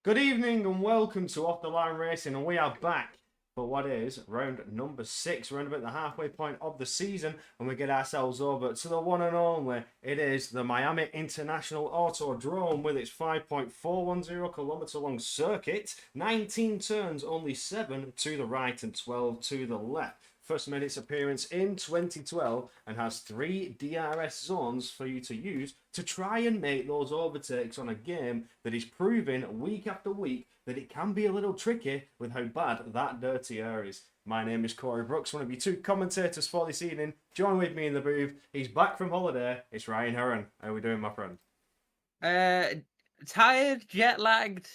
Good evening and welcome to Off the Line Racing, and we are back for what is round number 6. We're about the halfway point of the season, and we get ourselves over to the one and only. It is the Miami International Autodrome with its 5.410 kilometer long circuit, 19 turns, only 7 to the right and 12 to the left. First made its appearance in 2012 and has 3 DRS zones for you to use to try and make those overtakes on a game that is proving week after week that it can be a little tricky with how bad that dirty air is. My name is Corey Brooks, one of your 2 commentators for this evening. Join with me in the booth. He's back from holiday. It's Ryan Heron. How are we doing, my friend? Tired, jet lagged,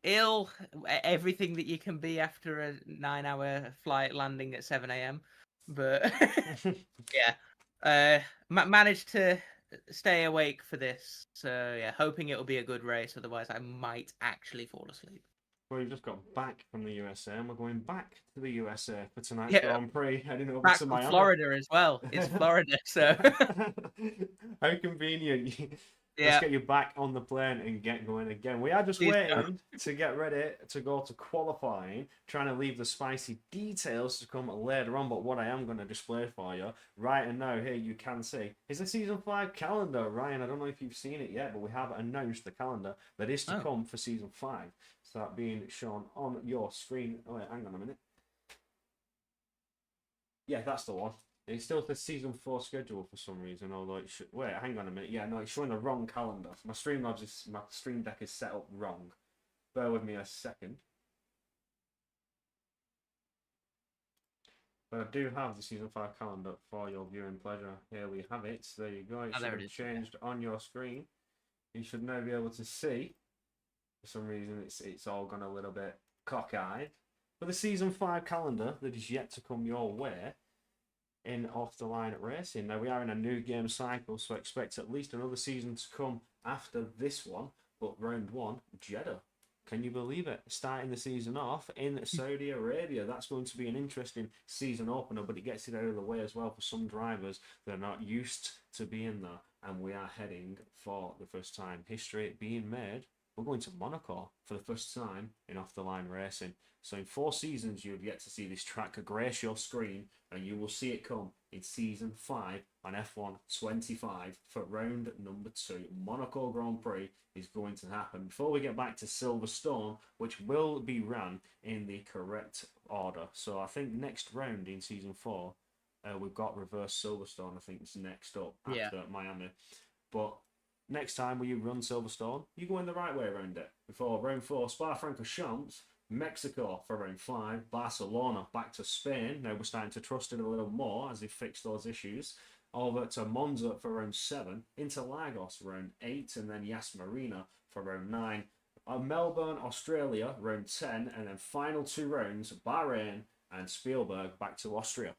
ill, everything that you can be after a 9-hour flight landing at 7 a.m. But yeah, managed to stay awake for this. So yeah, hoping it'll be a good race. Otherwise, I might actually fall asleep. Well, we've just got back from the USA and we're going back to the USA for tonight's Yeah, Grand Prix, heading over back to from Miami. Florida as well. It's Florida, so how convenient. yeah. Let's get you back on the plane and get going again. We are just Please waiting to get ready to go to qualifying, trying to leave the spicy details to come later on. But what I am going to display for you right now, here you can see, is the Season 5 calendar. Ryan, I don't know if you've seen it yet, but we have announced the calendar that is to come for Season 5. So that being shown on your screen. Oh, wait, hang on a minute. Yeah, that's the one. It still says season 4 schedule for some reason, although it should. Wait, hang on a minute. Yeah, no, it's showing the wrong calendar. My my Stream Deck is set up wrong. Bear with me a second. But I do have the season 5 calendar for your viewing pleasure. Here we have it. There you go. It should have changed on your screen. You should now be able to see. For some reason, it's all gone a little bit cockeyed. But the season 5 calendar that is yet to come your way in Off the Line Racing. Now we are in a new game cycle, so expect at least another season to come after this one. But round 1, Jeddah. Can you believe it? Starting the season off in Saudi Arabia. That's going to be an interesting season opener, but it gets it out of the way as well for some drivers that are not used to being there. And we are heading for the first time history being made. We're going to Monaco for the first time in Off the Line Racing. So in 4 seasons, you'll get to see this track grace your screen, and you will see it come in Season 5 on F1 25 for round number 2. Monaco Grand Prix is going to happen. Before we get back to Silverstone, which will be ran in the correct order. So I think next round in Season 4, we've got Reverse Silverstone, I think it's next up after Miami. But next time when you run Silverstone, you go in the right way around it. Before round 4, Spa-Francorchamps, Mexico for round 5, Barcelona back to Spain. Now we're starting to trust it a little more as they fix those issues. Over to Monza for round 7, Interlagos round 8, and then Yas Marina for round 9. Melbourne, Australia, round 10, and then final 2 rounds, Bahrain and Spielberg back to Austria.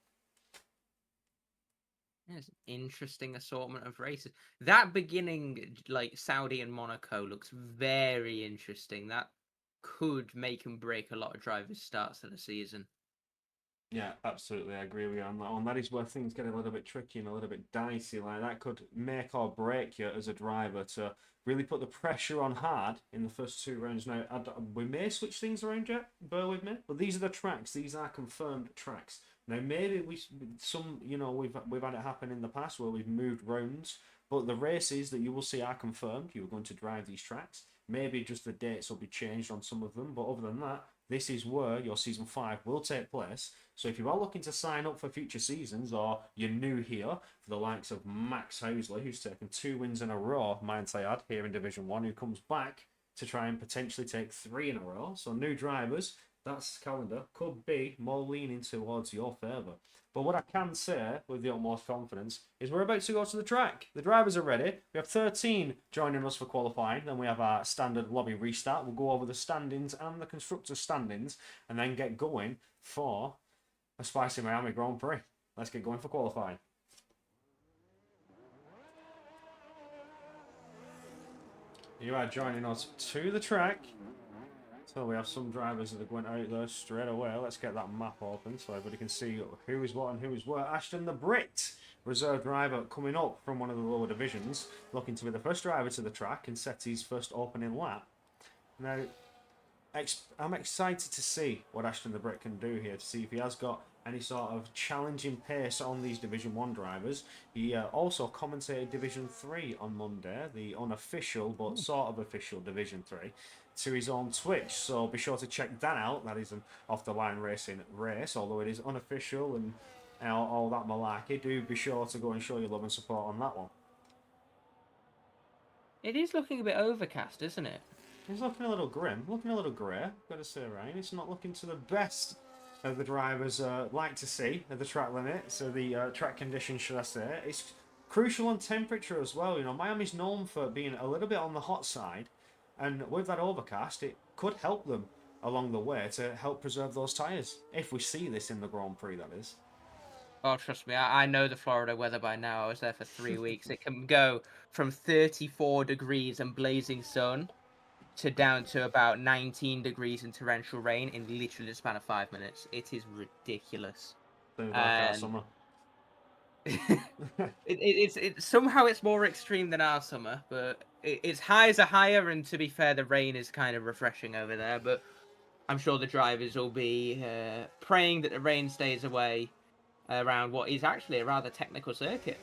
It's an interesting assortment of races. That beginning, like Saudi and Monaco, looks very interesting. That could make and break a lot of drivers' starts of the season. Yeah, absolutely. I agree with you on that one. That is where things get a little bit tricky and a little bit dicey. Like that could make or break you as a driver to really put the pressure on hard in the first 2 rounds. Now, we may switch things around yet, bear with me, but these are the tracks. These are confirmed tracks. Now, maybe we've had it happen in the past where we've moved rounds, but the races that you will see are confirmed. You're going to drive these tracks. Maybe just the dates will be changed on some of them, but other than that, this is where your Season 5 will take place. So if you are looking to sign up for future seasons, or you're new here, for the likes of Max Housley, who's taken 2 wins in a row, might I add, here in Division 1, who comes back to try and potentially take 3 in a row. So new drivers, that calendar could be more leaning towards your favour. But what I can say with the utmost confidence is we're about to go to the track. The drivers are ready. We have 13 joining us for qualifying. Then we have our standard lobby restart. We'll go over the standings and the constructors' standings and then get going for a spicy Miami Grand Prix. Let's get going for qualifying. You are joining us to the track. So we have some drivers that are going out there straight away. Let's get that map open so everybody can see who is what and who is where. Ashton the Brit, reserve driver coming up from one of the lower divisions, looking to be the first driver to the track and set his first opening lap. Now, I'm excited to see what Ashton the Brit can do here, to see if he has got any sort of challenging pace on these Division 1 drivers. He also commentated Division 3 on Monday, the unofficial but sort of official Division 3, to his own Twitch. So be sure to check that out. That is an off-the-line racing race, although it is unofficial and all that malarkey. Do be sure to go and show your love and support on that one. It is looking a bit overcast, isn't it? It's looking a little grim, looking a little grey, got to say, Ryan. It's not looking to the best of the drivers like to see at the track limit, so the track conditions, should I say. It's crucial on temperature as well. You know, Miami's known for being a little bit on the hot side, and with that overcast, it could help them along the way to help preserve those tyres. If we see this in the Grand Prix, that is. Oh, trust me, I know the Florida weather by now. I was there for 3 weeks. It can go from 34 degrees and blazing sun to down to about 19 degrees and torrential rain in literally the span of 5 minutes. It is ridiculous. Seems like our summer. Somehow it's more extreme than our summer, but its highs are higher, and to be fair, the rain is kind of refreshing over there. But I'm sure the drivers will be praying that the rain stays away around what is actually a rather technical circuit.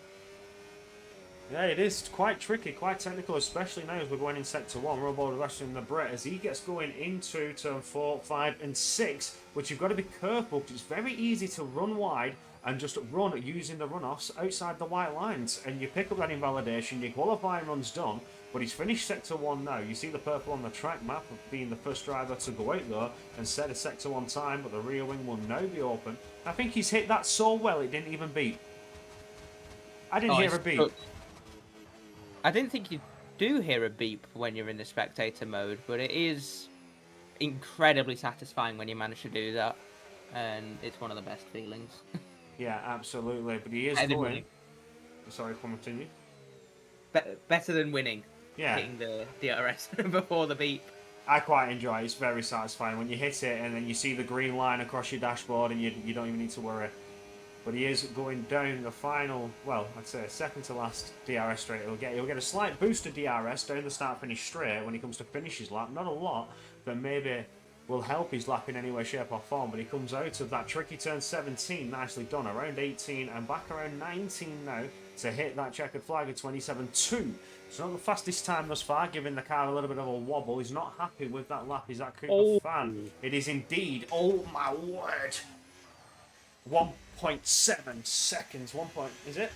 Yeah, it is quite tricky, quite technical, especially now as we're going in Sector 1. We're on board with Ashton the Brit as he gets going into Turn 4, 5 and 6, which you've got to be careful because it's very easy to run wide and just run using the runoffs outside the white lines. And you pick up that invalidation, your qualifying run's done, but he's finished Sector 1 now. You see the purple on the track map of being the first driver to go out there and set a Sector 1 time, but the rear wing will now be open. I think he's hit that so well it didn't even beep. I didn't hear a beep. I didn't think you do hear a beep when you're in the spectator mode, but it is incredibly satisfying when you manage to do that, and it's one of the best feelings. Yeah, absolutely. But he is going. Sorry, continue. Better than winning. Yeah. Hitting the DRS before the beep. I quite enjoy it. It's very satisfying when you hit it and then you see the green line across your dashboard and you don't even need to worry. But he is going down the final, well, I'd say second to last DRS straight. He'll get a slight boost of DRS down the start-finish straight when he comes to finish his lap. Not a lot, but maybe will help his lap in any way, shape or form. But he comes out of that tricky turn 17, nicely done, around 18 and back around 19 now to hit that checkered flag of 27.2. It's not the fastest time thus far, giving the car a little bit of a wobble. He's not happy with that lap. He's that Cooper fan. It is indeed, oh my word, 1.7 seconds. Is it?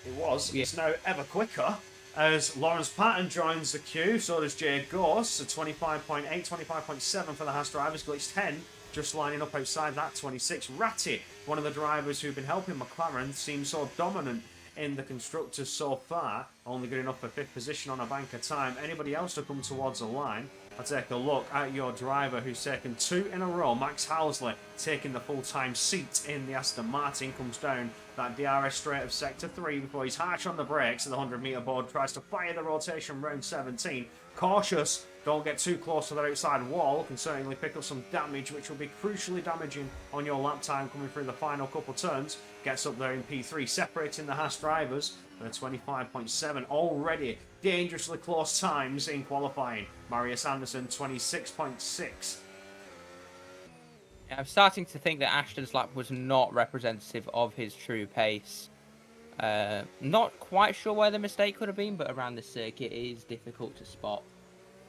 It was. Yeah. It's now ever quicker as Lawrence Patton joins the queue. So does Jay Gorse. 25.8, 25.7 for the Haas drivers. Glitch 10 just lining up outside that 26. Ratty, one of the drivers who've been helping McLaren, seems so dominant in the constructors so far, only good enough for 5th position on a bank of time. Anybody else to come towards the line? I'll take a look at your driver who's taken 2 in a row. Max Housley taking the full-time seat in the Aston Martin, comes down that DRS straight of Sector 3 before he's harsh on the brakes at the 100-metre board, tries to fire the rotation round 17. Cautious, don't get too close to that outside wall, can certainly pick up some damage which will be crucially damaging on your lap time coming through the final couple turns. Gets up there in P3, separating the Haas drivers at a 25.7, already dangerously close times in qualifying. Marius Anderson 26.6. I'm starting to think that Ashton's lap was not representative of his true pace. Not quite sure where the mistake could have been, but around the circuit it is difficult to spot.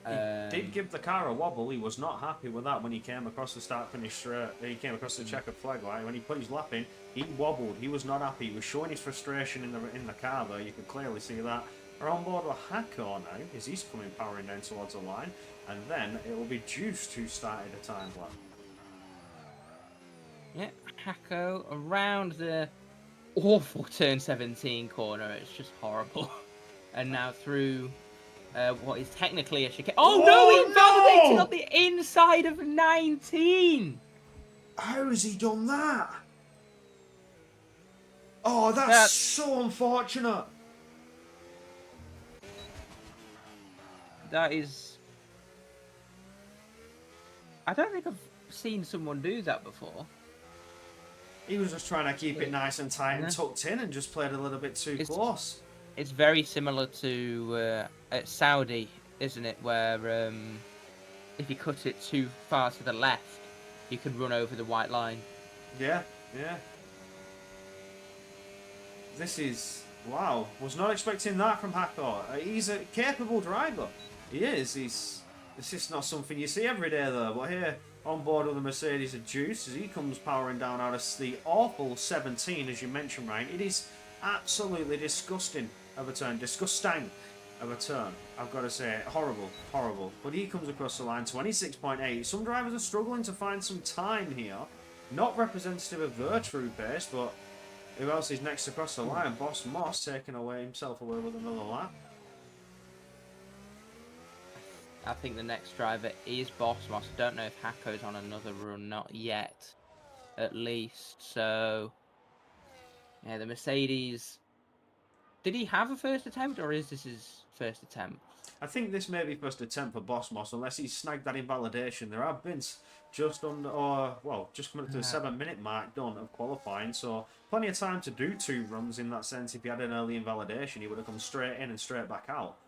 He did give the car a wobble. He was not happy with that when he came across the start-finish straight. He came across the checkered flag line. When he put his lap in, he wobbled. He was not happy. He was showing his frustration in the car there. You could clearly see that. We're on board with Hako now, as he's coming powering down towards the line. And then it will be Juice who started a time lap. Yeah, Hako around the awful turn 17 corner. It's just horrible. And now through what is technically a chicane. Oh no, he invalidated on the inside of 19! How has he done that? Oh, that's so unfortunate. That is... I don't think I've seen someone do that before. He was just trying to keep it nice and tight and tucked in and just played a little bit too close. It's very similar to at Saudi, isn't it? Where if you cut it too far to the left, you could run over the white line. Yeah, yeah. This is... Wow. Was not expecting that from Hackor. He's a capable driver. He is. This is not something you see every day, though. But here, on board with the Mercedes of Juice, as he comes powering down out of the awful 17, as you mentioned, Ryan. It is absolutely disgusting of a turn. Disgusting of a turn. I've got to say, horrible, horrible. But he comes across the line, 26.8. Some drivers are struggling to find some time here. Not representative of their true pace, but who else is next across the line? Boss Moss taking himself away with another lap. I think the next driver is Boss Moss. I don't know if Hako's on another run, not yet, at least. So, yeah, the Mercedes. Did he have a first attempt, or is this his first attempt? I think this may be first attempt for Boss Moss, unless he's snagged that invalidation. There have been just under, just coming up to the 7-minute mark done of qualifying, so plenty of time to do 2 runs in that sense. If he had an early invalidation, he would have come straight in and straight back out.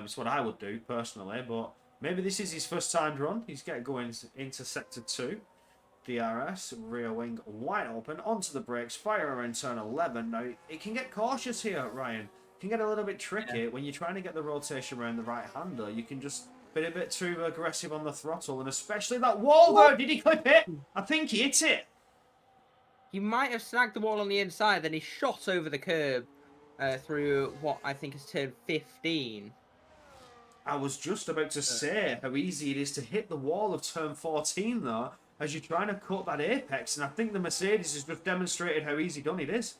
It's what I would do personally, but maybe this is his first timed run. He's getting going into sector 2. DRS, rear wing wide open, onto the brakes, fire around turn 11. Now, it can get cautious here, Ryan. It can get a little bit tricky when you're trying to get the rotation around the right-hander. You can just be a bit too aggressive on the throttle, and especially that wall though. Did he clip it? I think he hit it. He might have snagged the wall on the inside, then he shot over the curb through what I think is turn 15. I was just about to say how easy it is to hit the wall of turn 14 though, as you're trying to cut that apex, and I think the Mercedes has just demonstrated how easy done it is.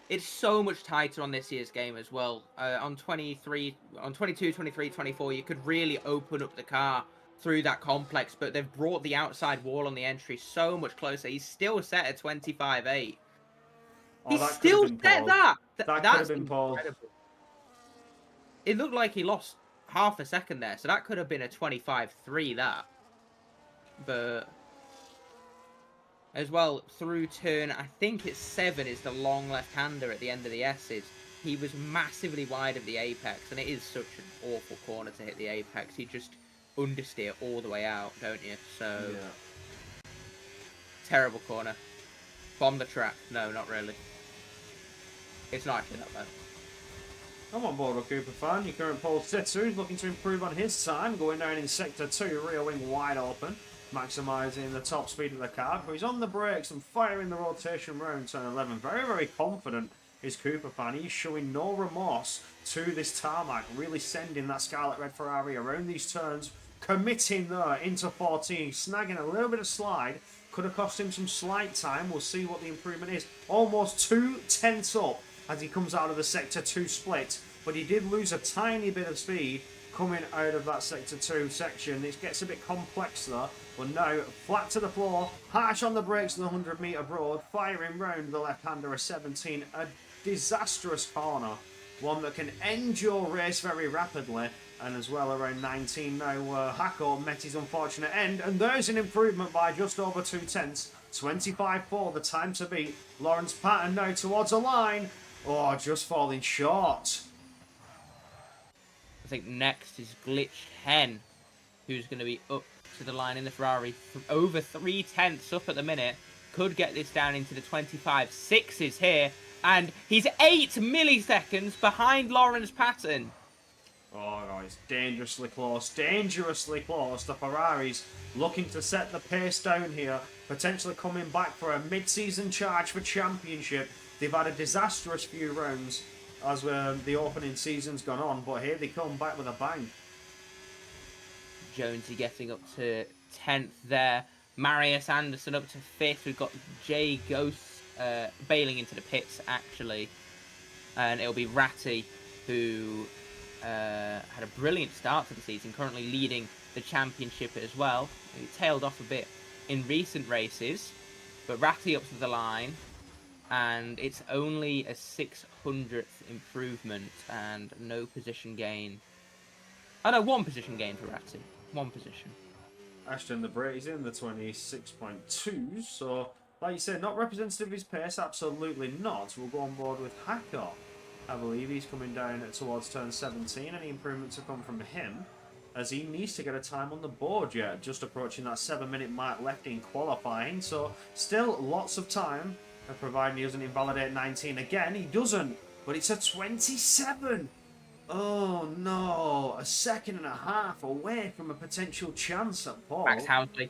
It's so much tighter on this year's game as well. On 23, on 22, 23, 24, you could really open up the car through that complex, but they've brought the outside wall on the entry so much closer. He's still set at 25.8. Oh, He's still set that. That could have been Paul. It looked like he lost half a second there, so that could have been a 25.3 that. But as well, through turn, I think it's 7 is the long left-hander at the end of the S's. He was massively wide of the apex, and it is such an awful corner to hit the apex. You just understeer all the way out, don't you? So, yeah. Terrible corner. Bomb the track. No, not really. It's not actually that bad. I'm on board with Cooper Fan. Your current pole sitter is looking to improve on his time, going down in sector 2, rear wing wide open, maximising the top speed of the car. But he's on the brakes and firing the rotation round turn 11. Very, very confident is Cooper Fan. He's showing no remorse to this tarmac, really sending that Scarlet Red Ferrari around these turns, committing there into 14, snagging a little bit of slide. Could have cost him some slight time. We'll see what the improvement is. Almost 2/10 up as he comes out of the sector 2 split, but he did lose a tiny bit of speed coming out of that sector 2 section. It gets a bit complex there, but now flat to the floor, harsh on the brakes in the 100-metre broad, firing round the left-hander of 17, a disastrous corner, one that can end your race very rapidly, and as well around 19 now. Hackor met his unfortunate end, and there's an improvement by just over 2/10, 25.4 the time to beat. Lawrence Patton now towards a line. Oh, just falling short. I think next is Glitch Hen, who's going to be up to the line in the Ferrari. Over 3/10 up at the minute. Could get this down into the 25.6s here. And he's 8 milliseconds behind Lawrence Patton. Oh, no, it's dangerously close. Dangerously close. The Ferraris looking to set the pace down here. Potentially coming back for a mid-season charge for championship. They've had a disastrous few rounds as the opening season's gone on, but here they come back with a bang. Jonesy getting up to 10th there. Marius Anderson up to 5th. We've got Jay Ghost bailing into the pits, actually. And it'll be Ratty, who had a brilliant start to the season, currently leading the championship as well. He tailed off a bit in recent races, but Ratty up to the line. And it's only a 600th improvement and no position gain. Oh no, 1 position gain for Ratty. 1 position. Ashton the Brady's in the 26.2s, so like you said, not representative of his pace, absolutely not. We'll go on board with Hackor. I believe he's coming down towards turn 17. Any improvements have come from him. as he needs to get a time on the board yet. Just approaching that 7-minute mark left in qualifying. So still lots of time, and providing he doesn't invalidate 19 again. He doesn't, but it's a 27. Oh no, a second and a half away from a potential chance at Paul. Max Housley.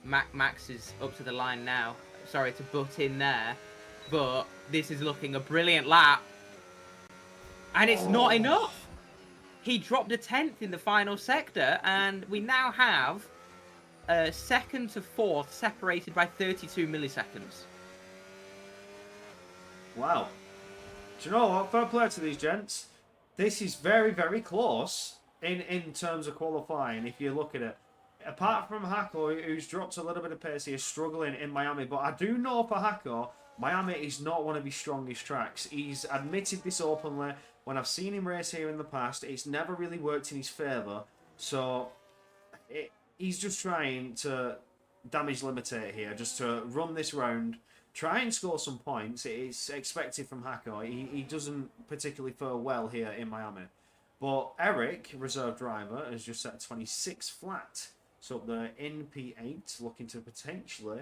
Max is up to the line now. Sorry to butt in there, but this is looking a brilliant lap. And it's not enough. He dropped a 10th in the final sector, and we now have second to fourth separated by 32 milliseconds. Wow. Do you know what? Fair play to these gents. This is very, very close in terms of qualifying, if you look at it. Apart from Hako, who's dropped a little bit of pace here, struggling in Miami. But I do know for Hako, Miami is not one of his strongest tracks. He's admitted this openly. When I've seen him race here in the past, it's never really worked in his favour. So he's just trying to damage limitate here, just to run this round, try and score some points. It's expected from Hako. He doesn't particularly fare well here in Miami. But Eric, reserve driver, has just set 26 flat. So up there in P8, looking to potentially,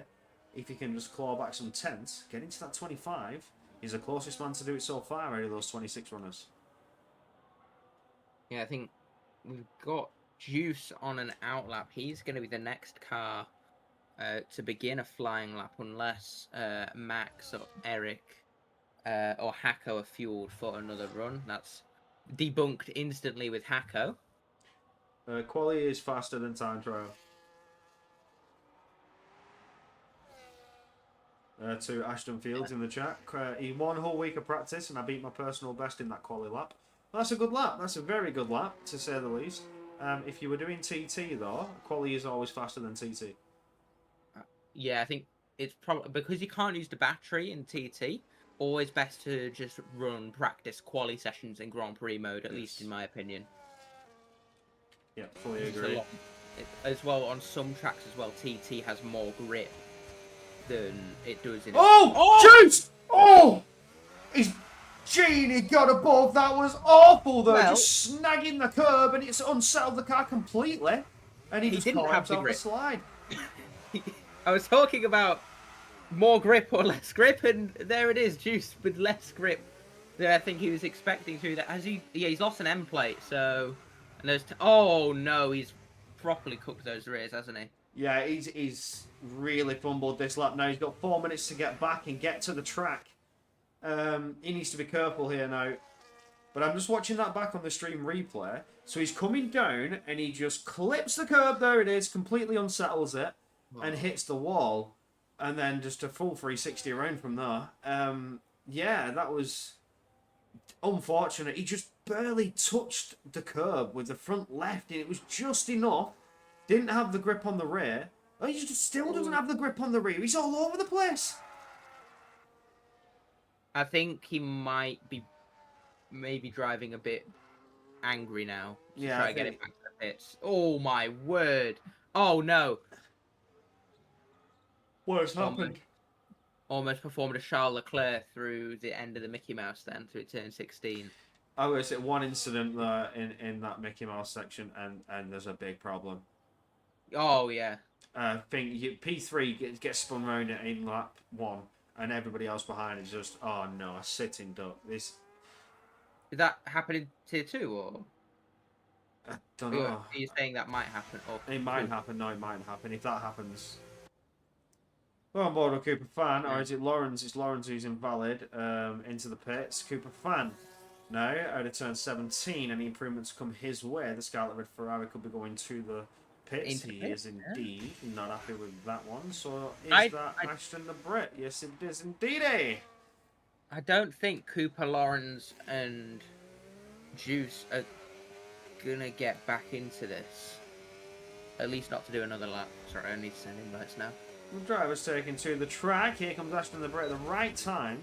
if he can just claw back some tenths, get into that 25. He's the closest man to do it so far out of those 26 runners. Yeah, I think we've got Juice on an outlap. He's going to be the next car to begin a flying lap unless Max or Eric or Hako are fueled for another run. That's debunked instantly with Hako. Quali is faster than time trial. To Ashton Fields in the chat. He won a whole week of practice and I beat my personal best in that quali lap. That's a good lap. That's a very good lap, to say the least. If you were doing TT, though, quali is always faster than TT. Yeah, I think it's probably because you can't use the battery in TT. Always best to just run practice quali sessions in Grand Prix mode, at least in my opinion. Yeah, fully agree. As well, on some tracks as well, TT has more grip than it does in... Juice! He's Genie got above. That was awful, though. Well, just snagging the curb, and it's unsettled the car completely. And he just didn't have the slide. I was talking about more grip or less grip, and there it is, Juice with less grip than I think he was expecting to. That he's lost an M plate, so and there's oh no, he's properly cooked those rears, hasn't he? Yeah, he's really fumbled this lap. Now he's got 4 minutes to get back and get to the track. He needs to be careful here now. But I'm just watching that back on the stream replay. So he's coming down and he just clips the curb. There it is. Completely unsettles it. And hits the wall. And then just a full 360 around from there. Yeah, that was unfortunate. He just barely touched the curb with the front left. And it was just enough. Didn't have the grip on the rear. Oh, he just still doesn't have the grip on the rear. He's all over the place. I think he might be maybe driving a bit angry now to try to get it back to the pits. Oh my word. Oh no. What has happened? Almost performed a Charles Leclerc through the end of the Mickey Mouse then, through turn 16. I would say one incident there in that Mickey Mouse section and there's a big problem. Oh yeah. I think P3 gets spun round in lap 1. And everybody else behind is just, oh no, a sitting duck. Is that happening in tier 2 or? I don't know. Are you saying that might happen? Or it might happen. No, it might happen. If that happens, we're on board with Cooper Fan, or is it Lawrence? It's Lawrence who's invalid. Into the pits. Cooper Fan. Now out of turn 17, any improvements come his way. The Scarlet Red Ferrari could be going to the pits. He is indeed not happy with that one. So is that Ashton the Brit? Yes, it is indeed. I don't think Cooper, Lawrence, and Juice are gonna get back into this. At least not to do another lap. Sorry, I need to send invites now. The driver's taken to the track. Here comes Ashton the Brit at the right time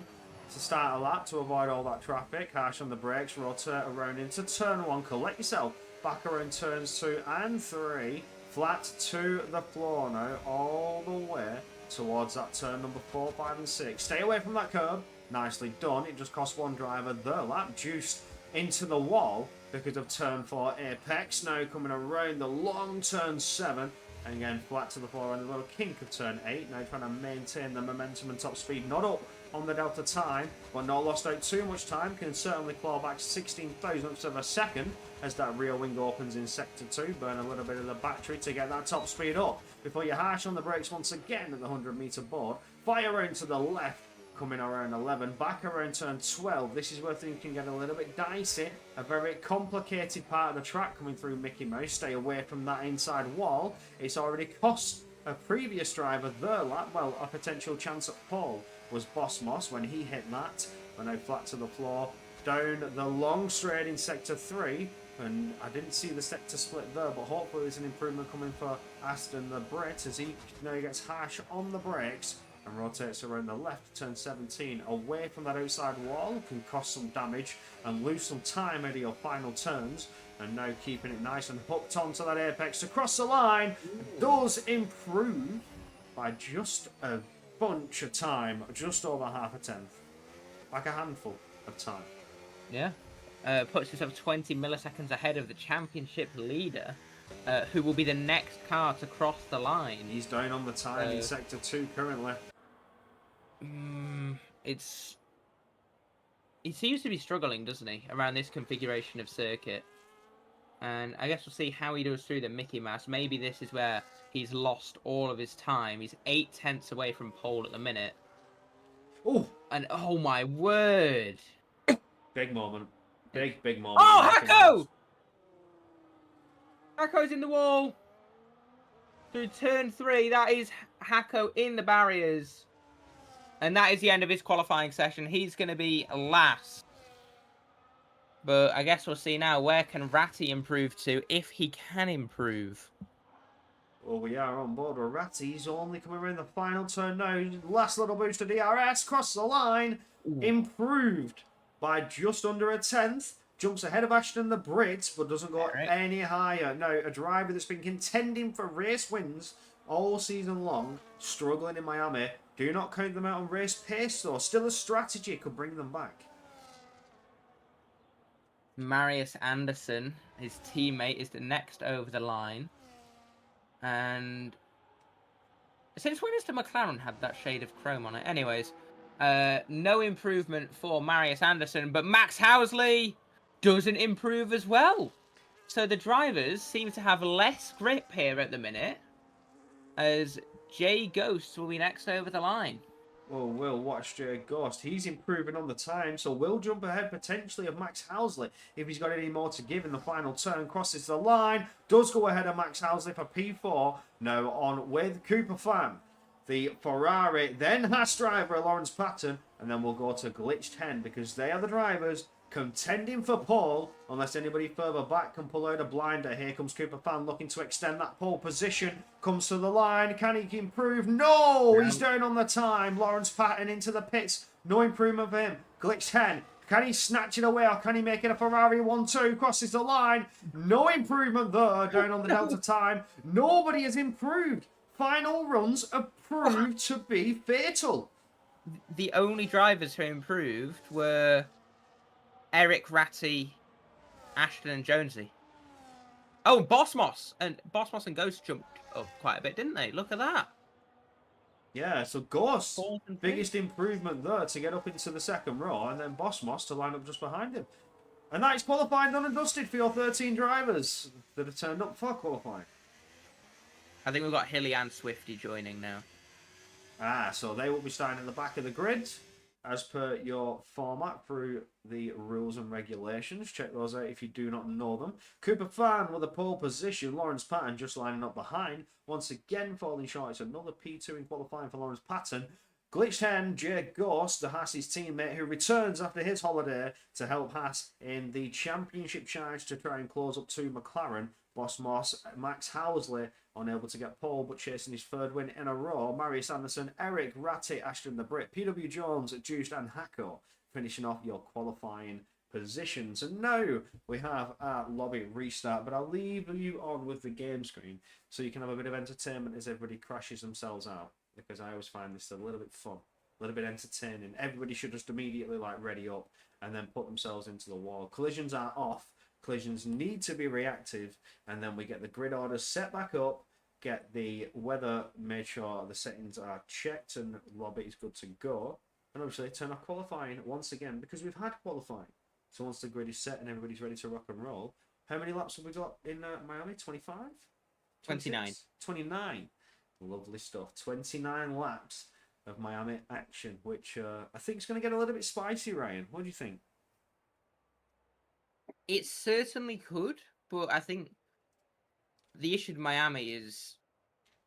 to start a lap to avoid all that traffic. Harsh on the brakes. Rotate around into turn 1. Collect yourself. Back around turns 2 and 3. Flat to the floor now, all the way towards that turn number 4, 5 and 6. Stay away from that curb. Nicely done. It just cost one driver the lap. Juiced into the wall. because of turn 4 apex. Now coming around the long turn 7. And again, flat to the floor and a little kink of turn 8. Now trying to maintain the momentum and top speed. Not up on the delta time, but not lost out too much time. Can certainly claw back 16 thousandths of a second as that rear wing opens in sector 2. Burn a little bit of the battery to get that top speed up before you harsh on the brakes once again at the 100-meter board. Fire around to the left. Coming around 11, back around turn 12. This is where things can get a little bit dicey. A very complicated part of the track coming through Mickey Mouse. Stay away from that inside wall. It's already cost a previous driver their lap. Well, a potential chance at pole was Boss Moss when he hit that. But now flat to the floor. Down the long straight in sector 3. And I didn't see the sector split there, but hopefully there's an improvement coming for Aston the Brit as he now gets harsh on the brakes. And rotates around the left, turn 17, away from that outside wall, can cost some damage and lose some time out of your final turns. And now keeping it nice and hooked onto that apex across the line, does improve by just a bunch of time, just over half a tenth, like a handful of time. Yeah, puts himself 20 milliseconds ahead of the championship leader. Who will be the next car to cross the line. He's down on the time in sector 2 currently. He seems to be struggling, doesn't he, around this configuration of circuit. And I guess we'll see how he does through the Mickey Mouse. Maybe this is where he's lost all of his time. He's 8 tenths away from pole at the minute. Oh! And oh my word! Big moment. Big moment. Oh, Hacko! Hacko's in the wall! Through turn 3, that is Hacko in the barriers. And that is the end of his qualifying session. He's going to be last. But I guess we'll see now, where can Ratty improve to, if he can improve? Well, we are on board with Ratty. He's only coming around the final turn now. Last little boost to DRS, cross the line. Ooh. Improved by just under a tenth. Jumps ahead of Ashton the Brit, but doesn't go any higher. Now, a driver that's been contending for race wins all season long, struggling in Miami. Do not count them out on race pace, though. Still a strategy could bring them back. Marius Anderson, his teammate, is the next over the line. And since when has the McLaren had that shade of chrome on it? Anyways, no improvement for Marius Anderson, but Max Housley doesn't improve as well. So the drivers seem to have less grip here at the minute, as Jay Ghost will be next over the line. Well, we'll watch Jay Ghost. He's improving on the time, so we'll jump ahead potentially of Max Housley if he's got any more to give in the final turn. Crosses the line, does go ahead of Max Housley for P4. Now on with Cooper Fan, the Ferrari, then Haas driver Lawrence Patton, and then we'll go to Glitch 10 because they are the drivers contending for pole, unless anybody further back can pull out a blinder. Here comes Cooper Fan looking to extend that pole position. Comes to the line. Can he improve? No! He's down on the time. Lawrence Patton into the pits. No improvement for him. Glitch 10. Can he snatch it away or can he make it a Ferrari 1-2? Crosses the line. No improvement there. Down on the Delta time. Nobody has improved. Final runs have proved to be fatal. The only drivers who improved were Eric, Ratty, Ashton and Jonesy. Oh, Boss Moss and Ghost jumped up quite a bit, didn't they? Look at that. Yeah, so Ghost, biggest improvement there to get up into the second row, and then Boss Moss to line up just behind him. And that is qualifying done and dusted for your 13 drivers that have turned up for qualifying. I think we've got Hilly and Swifty joining now. So they will be starting at the back of the grid as per your format through the rules and regulations. Check those out if you do not know them. Cooper Fan with a pole position. Lawrence Patton just lining up behind. Once again falling short. It's another P2 in qualifying for Lawrence Patton. Glitch 10, Jay Ghost, the Haas's teammate, who returns after his holiday to help Haas in the championship charge to try and close up to McLaren. Boss Moss, Max Housley, unable to get pole, but chasing his third win in a row. Marius Anderson, Eric, Ratty, Ashton the Brit, PW Jones, Juiced and Hacko, finishing off your qualifying positions. And now we have our lobby restart, but I'll leave you on with the game screen so you can have a bit of entertainment as everybody crashes themselves out, because I always find this a little bit fun, a little bit entertaining. Everybody should just immediately ready up and then put themselves into the wall. Collisions are off. collisions need to be reactive, and then we get the grid orders set back up, get the weather made sure the settings are checked and lobby is good to go, and obviously turn off qualifying once again because we've had qualifying. So once the grid is set and everybody's ready to rock and roll, how many laps have we got in Miami? 25? 29. 29. Lovely stuff. 29 laps of Miami action, which I think is going to get a little bit spicy, Ryan. What do you think? It certainly could, but I think the issue with Miami is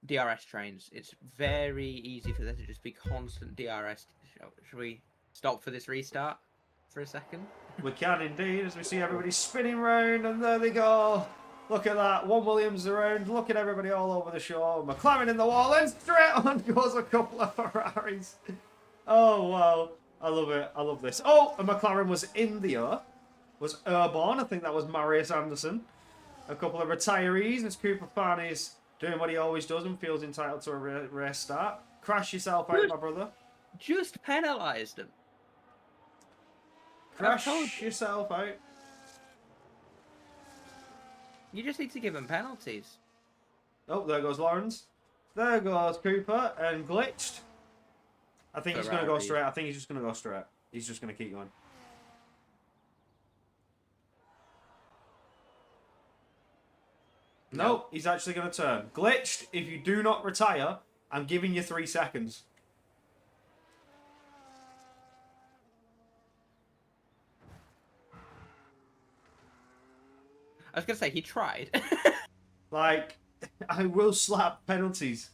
DRS trains. It's very easy for there to just be constant DRS. Should we stop for this restart for a second? We can indeed, as we see everybody spinning round, and there they go. Look at that. One Williams around. Look at everybody all over the shore. McLaren in the wall, and straight on goes a couple of Ferraris. Oh, wow. I love it. I love this. Oh, a McLaren was in the air. Was airborne. I think that was Marius Anderson. A couple of retirees as Cooper Fan is doing what he always does and feels entitled to a race start. Crash yourself out, my brother. Just penalised him. Crash yourself out. You just need to give him penalties. Oh, there goes Lawrence. There goes Cooper and glitched. I think he's going to go straight. I think he's just going to go straight. He's just going to keep going. No, he's actually going to turn. Glitched, if you do not retire, I'm giving you 3 seconds. I was going to say, he tried. Like, I will slap penalties.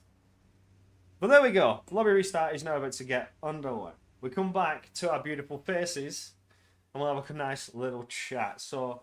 But there we go. Lobby restart is now about to get underway. We come back to our beautiful faces, and we'll have a nice little chat. So,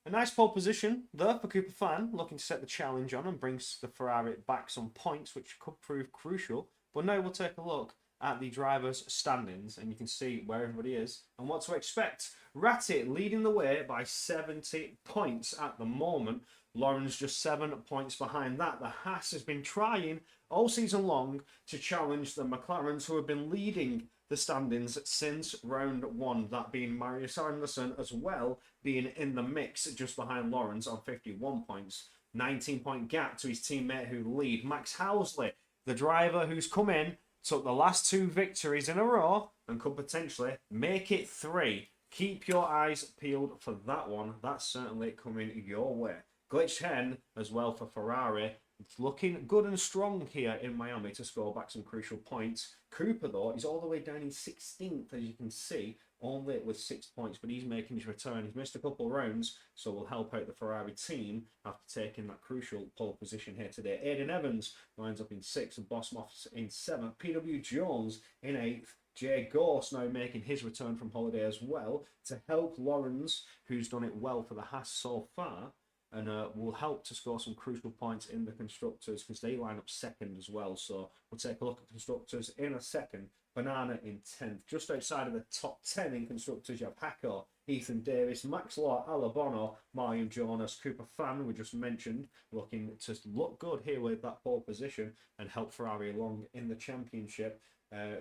a nice pole position there for Cooper Fan, looking to set the challenge on and brings the Ferrari back some points, which could prove crucial. But now we'll take a look at the drivers' standings, and you can see where everybody is and what to expect. Ratty leading the way by 70 points at the moment. Lawrence just 7 points behind that. The Haas has been trying all season long to challenge the McLarens, who have been leading the standings since round 1, that being Marius Anderson as well being in the mix just behind Lawrence on 51 points. 19-point gap to his teammate who lead. Max Housley, the driver who's come in, took the last 2 victories in a row and could potentially make it 3. Keep your eyes peeled for that one. That's certainly coming your way. Glitch 10 as well for Ferrari. It's looking good and strong here in Miami to score back some crucial points. Cooper, though, is all the way down in 16th, as you can see, only with 6 points, but he's making his return. He's missed a couple of rounds, so will help out the Ferrari team after taking that crucial pole position here today. Aiden Evans lines up in 6th and Boss Moss in 7th. PW Jones in 8th. Jay Gorse now making his return from holiday as well to help Lawrence, who's done it well for the Haas so far, and will help to score some crucial points in the Constructors because they line up 2nd as well. So we'll take a look at Constructors in a second. Banana in 10th. Just outside of the top 10 in Constructors, you have Hacker, Ethan Davis, Max Law, Alabono, Marion Jonas, Cooper Fan, we just mentioned, looking to look good here with that pole position and help Ferrari along in the championship.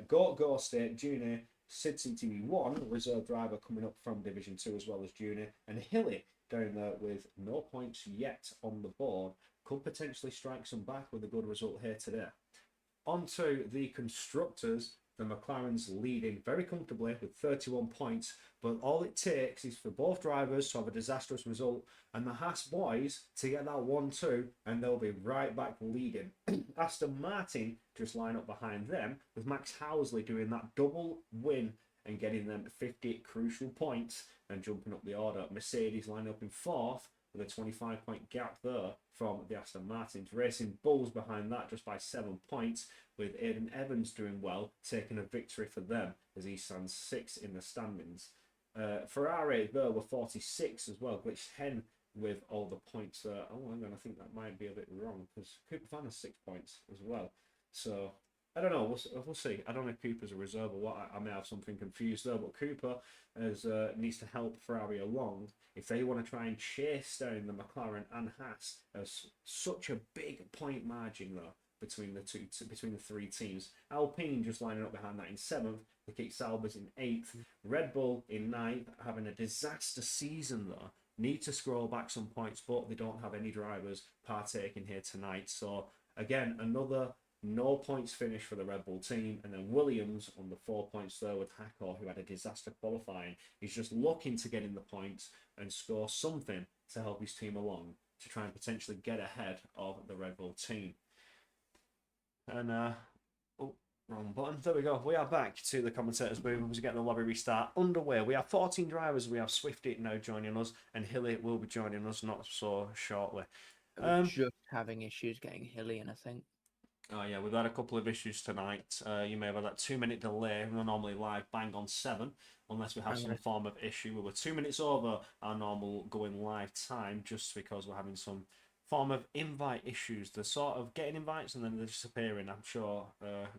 Go State, Junior, Sid CTV1, reserve driver coming up from Division 2 as well as Junior, and Hilly down there with no points yet on the board. Could potentially strike some back with a good result here today. On to the Constructors. The McLaren's leading very comfortably with 31 points, but all it takes is for both drivers to have a disastrous result and the Haas boys to get that 1-2, and they'll be right back leading. Aston Martin just line up behind them, with Max Housley doing that double win and getting them 50 crucial points and jumping up the order. Mercedes line up in 4th with a 25-point gap there from the Aston Martins. Racing Bulls behind that just by 7 points, with Aiden Evans doing well, taking a victory for them as he stands 6th in the standings. Ferrari there were 46 as well, Glitch 10 with all the points there. Oh, hang on, I think that might be a bit wrong because Cooper Fan has 6 points as well. So I don't know. We'll see. I don't know if Cooper's a reserve or what. I may have something confused there, but Cooper needs to help Ferrari along if they want to try and chase down the McLaren and Haas. There's such a big point margin there between the 3 teams. Alpine just lining up behind that in 7th. Nikita Salbers in 8th. Red Bull in 9th, having a disaster season there. need to scroll back some points, but they don't have any drivers partaking here tonight. So again, another no points finish for the Red Bull team, and then Williams on the 4 points there with Hakor, who had a disaster qualifying. He's just looking to get in the points and score something to help his team along to try and potentially get ahead of the Red Bull team. And oh, wrong button. There we go. We are back to the commentators' booth as we get the lobby restart underway. We have 14 drivers. We have Swifty now joining us, and Hilly will be joining us not so shortly. We're just having issues getting Hilly in, I think. Oh yeah, we've had a couple of issues tonight. You may have had that 2-minute delay. We're normally live bang on 7, unless we have some form of issue. We were 2 minutes over our normal going live time just because we're having some form of invite issues. They're sort of getting invites and then they're disappearing. I'm sure,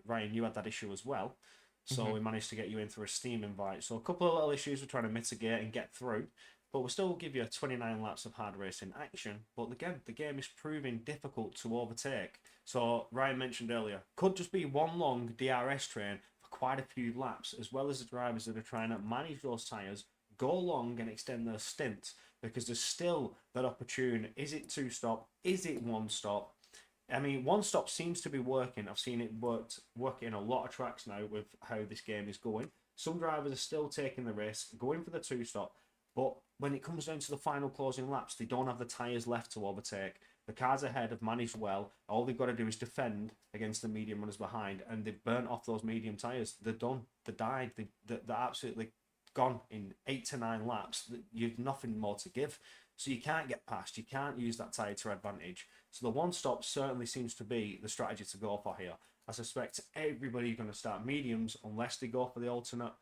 Ryan, you had that issue as well. So we managed to get you in through a Steam invite. So a couple of little issues we're trying to mitigate and get through. But we'll still give you 29 laps of hard racing action. But again, the game is proving difficult to overtake. So Ryan mentioned earlier, could just be one long DRS train for quite a few laps, as well as the drivers that are trying to manage those tyres, go long and extend their stint, because there's still that opportunity. Is it 2-stop? Is it 1-stop? I mean, 1-stop seems to be working. I've seen it work in a lot of tracks now with how this game is going. Some drivers are still taking the risk, going for the 2-stop, but when it comes down to the final closing laps, they don't have the tyres left to overtake. The cars ahead have managed well. All they've got to do is defend against the medium runners behind, and they've burnt off those medium tyres. They're done. They died. They're absolutely gone in 8 to 9 laps. You've nothing more to give. So you can't get past. You can't use that tyre to advantage. So the 1-stop certainly seems to be the strategy to go for here. I suspect everybody's going to start mediums unless they go for the alternate.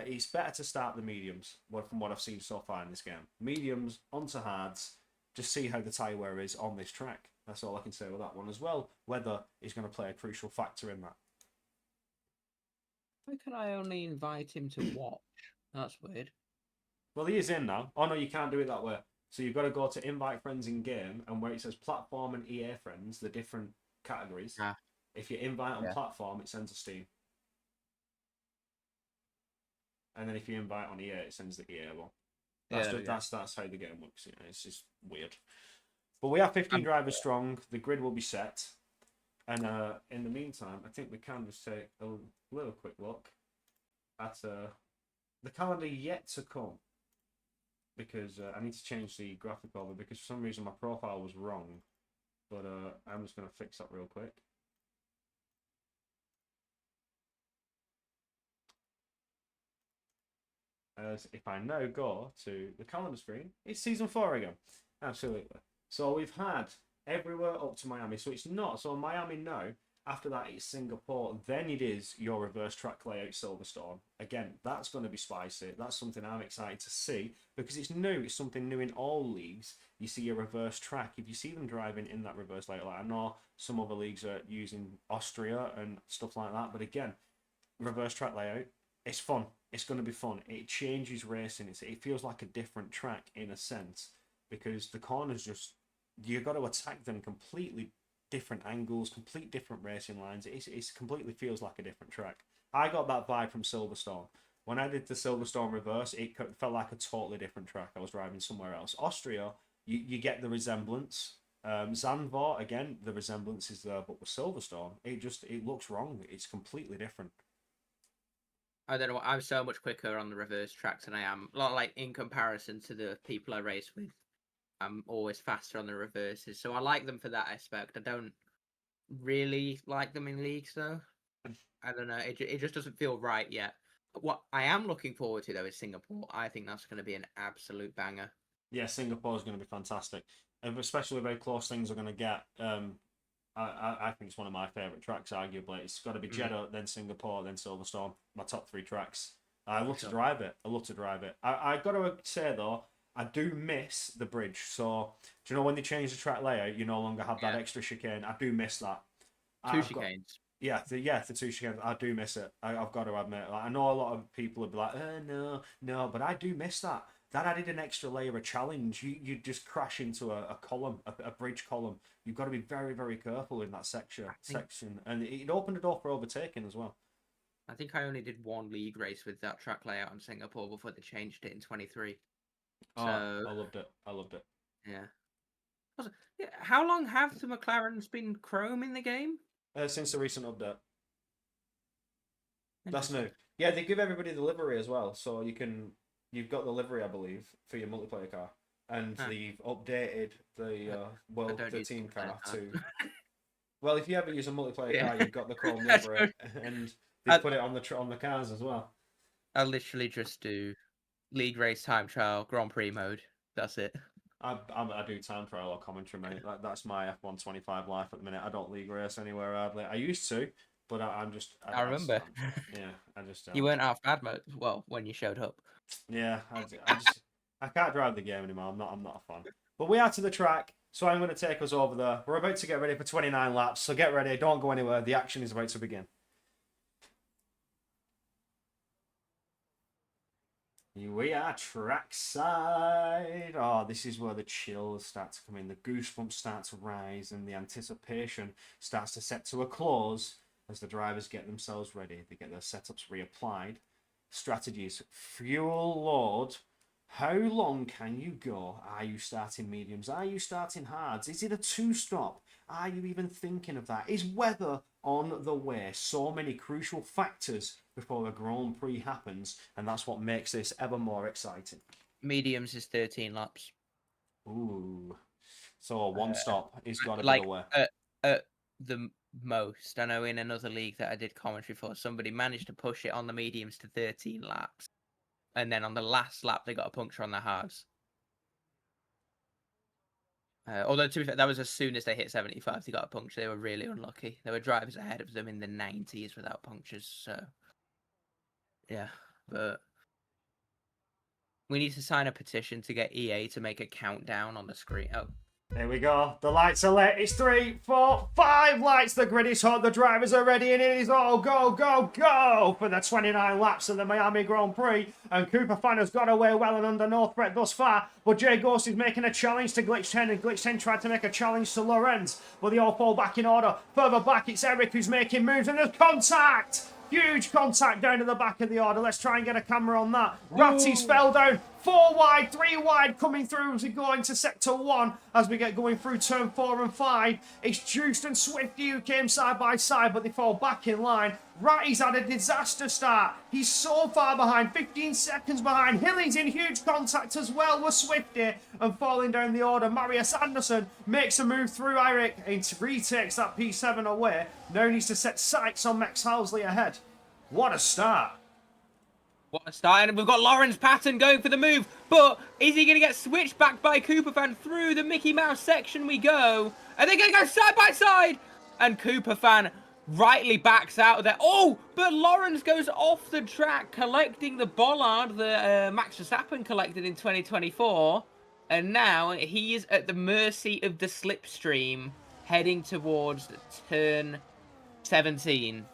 It's better to start the mediums from what I've seen so far in this game. Mediums onto hards, just see how the tyre wear is on this track. That's all I can say with that one as well. Weather is going to play a crucial factor in that. Why can I only invite him to watch? That's weird. Well, he is in now. Oh no, you can't do it that way. So you've got to go to invite friends in game, and where it says platform and EA friends, the different categories. If you invite on platform, it sends a Steam. And then if you invite on EA, it sends the EA one. That's how the game works. You know, it's just weird. But we have 15 drivers strong. The grid will be set. And in the meantime, I think we can just take a little quick look at the calendar yet to come. Because I need to change the graphic over because for some reason my profile was wrong. But I'm just going to fix that real quick. As if I now go to the calendar screen, it's season 4 again. Absolutely. So we've had everywhere up to Miami. So it's not. So Miami now, after that it's Singapore. Then it is your reverse track layout Silverstone. Again, that's going to be spicy. That's something I'm excited to see because it's new. It's something new in all leagues. You see a reverse track. If you see them driving in that reverse layout, like I know some other leagues are using Austria and stuff like that. But again, reverse track layout. It's fun. It's going to be fun. It changes racing. It feels like a different track in a sense because the corners just you've got to attack them completely different angles, complete different racing lines. It completely feels like a different track. I got that vibe from Silverstone. When I did the Silverstone reverse, it felt like a totally different track. I was driving somewhere else. Austria, you get the resemblance. Zandvoort, again, the resemblance is there, but with Silverstone, it looks wrong. It's completely different. I don't know. I'm so much quicker on the reverse tracks than I am. Like in comparison to the people I race with, I'm always faster on the reverses. So I like them for that aspect. I don't really like them in leagues though. I don't know. It just doesn't feel right yet. What I am looking forward to though is Singapore. I think that's going to be an absolute banger. Yeah, Singapore is going to be fantastic, and especially with how close things are going to get. I think it's one of my favourite tracks, arguably. It's got to be Jeddah, then Singapore, then Silverstone. My top 3 tracks. I love to drive it. I got to say, though, I do miss the bridge. So, do you know when they change the track layout, you no longer have that extra chicane? I do miss that. 2 chicanes. The 2 chicanes. I do miss it. I've got to admit. Like, I know a lot of people would be like, no, but I do miss that. That added an extra layer of challenge. You just crash into a column, a bridge column. You've got to be very, very careful in that section. And it opened the door for overtaking as well. I think I only did one league race with that track layout in Singapore before they changed it in 23. So I loved it. I loved it. yeah. Yeah. How long have the McLarens been chrome in the game? Since the recent update. That's new. Yeah, they give everybody the livery as well, so you've got the livery, I believe, for your multiplayer car, and they've updated the team car to. Well, if you ever use a multiplayer car, you've got the chrome livery, and they put it on the cars as well. I literally just do league race time trial Grand Prix mode. That's it. I do time trial or commentary, mate. That's my F125 life at the minute. I don't league race anywhere hardly. I used to, but I remember. Yeah, I just. You weren't out of bad mode. Well, when you showed up. Yeah, I can't drive the game anymore. I'm not a fan. But we are to the track, so I'm going to take us over there. We're about to get ready for 29 laps, so get ready. Don't go anywhere. The action is about to begin. Here we are, trackside. Oh, this is where the chills start to come in. The goosebumps start to rise, and the anticipation starts to set to a close as the drivers get themselves ready. They get their setups reapplied. Strategies: fuel load. How long can you go? Are you starting mediums? Are you starting hards? Is it a two-stop? Are you even thinking of that? Is weather on the way? So many crucial factors before the Grand Prix happens, and that's what makes this ever more exciting. Mediums is 13 laps. Ooh. So one stop is got to like, be the way. At the most, I know in another league that I did commentary for, somebody managed to push it on the mediums to 13 laps. And then on the last lap, they got a puncture on the hards. Although, to be fair, that was as soon as they hit 75, they got a puncture. They were really unlucky. There were drivers ahead of them in the 90s without punctures. So, yeah. But we need to sign a petition to get EA to make a countdown on the screen. Oh. There we go. The lights are lit. It's 3, 4, 5 lights. The grid is hot. The drivers are ready, and it is all go, go, go for the 29 laps of the Miami Grand Prix. And Cooper Fan has got away well and under no threat thus far. But Jay Ghost is making a challenge to Glitch 10, and Glitch 10 tried to make a challenge to Lorenz. But they all fall back in order. Further back, it's Eric who's making moves, and there's contact. Huge contact down to the back of the order. Let's try and get a camera on that. Ratty's fell down. 4 wide, 3 wide coming through as we go into sector 1 as we get going through turn 4 and 5. It's Juiced and Swifty who came side by side, but they fall back in line. Ratty's had a disaster start. He's so far behind, 15 seconds behind. Hilly's in huge contact as well with Swifty and falling down the order. Marius Anderson makes a move through Eric and retakes that P7 away. Now needs to set sights on Max Housley ahead. What a start. What a start. And we've got Lawrence Patton going for the move. But is he going to get switched back by Cooper Fan? Through the Mickey Mouse section we go. And they're going to go side by side. And Cooper Fan rightly backs out of there. Oh, but Lawrence goes off the track collecting the bollard that Max Verstappen collected in 2024. And now he is at the mercy of the slipstream heading towards turn 17.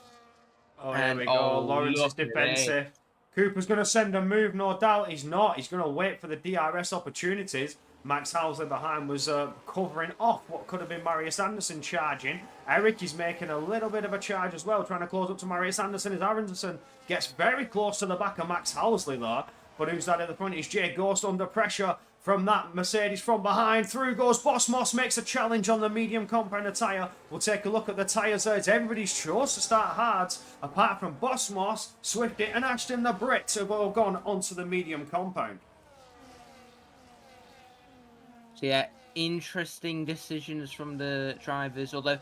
Oh, here we go. Lawrence is defensive. Cooper's going to send a move, no doubt. He's not. He's going to wait for the DRS opportunities. Max Housley behind was covering off what could have been Marius Anderson charging. Eric is making a little bit of a charge as well, trying to close up to Marius Anderson as Anderson gets very close to the back of Max Housley there. But who's that at the front? It's Jay Ghost under pressure from that Mercedes from behind. Through goes Boss Moss, makes a challenge on the medium compounder tyre. We'll take a look at the tyres there. It's everybody's chose to start hard, apart from Boss Moss, Swifty and Ashton the Brits have all gone onto the medium compound. So yeah, interesting decisions from the drivers, although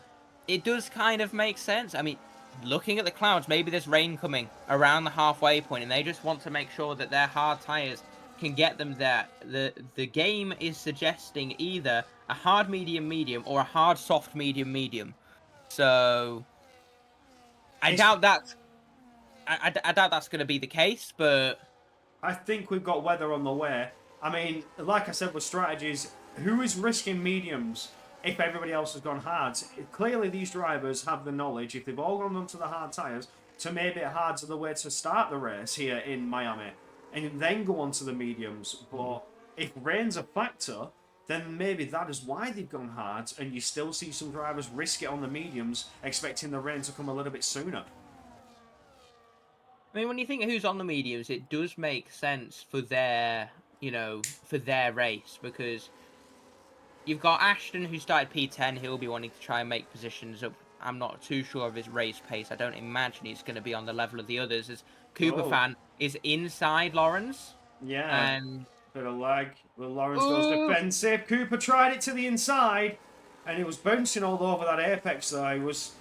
it does kind of make sense. I mean, looking at the clouds, maybe there's rain coming around the halfway point and they just want to make sure that their hard tyres can get them there. The game is suggesting either a hard medium medium or a hard soft medium medium. So I doubt that's going to be the case, but I think we've got weather on the way. I mean, like I said with strategies, who is risking mediums if everybody else has gone hards? Clearly these drivers have the knowledge, if they've all gone onto the hard tyres, to maybe hards are the way to start the race here in Miami and then go on to the mediums. But if rain's a factor, then maybe that is why they've gone hard, and you still see some drivers risk it on the mediums, expecting the rain to come a little bit sooner. I mean, when you think of who's on the mediums, it does make sense for their, you know, for their race, because you've got Ashton, who started P10. He'll be wanting to try and make positions up. I'm not too sure of his race pace. I don't imagine he's going to be on the level of the others, as Cooper Fan is inside Lawrence. Yeah, And bit of lag. Well, Lawrence goes defensive. Cooper tried it to the inside, and he was bouncing all over that apex there. He was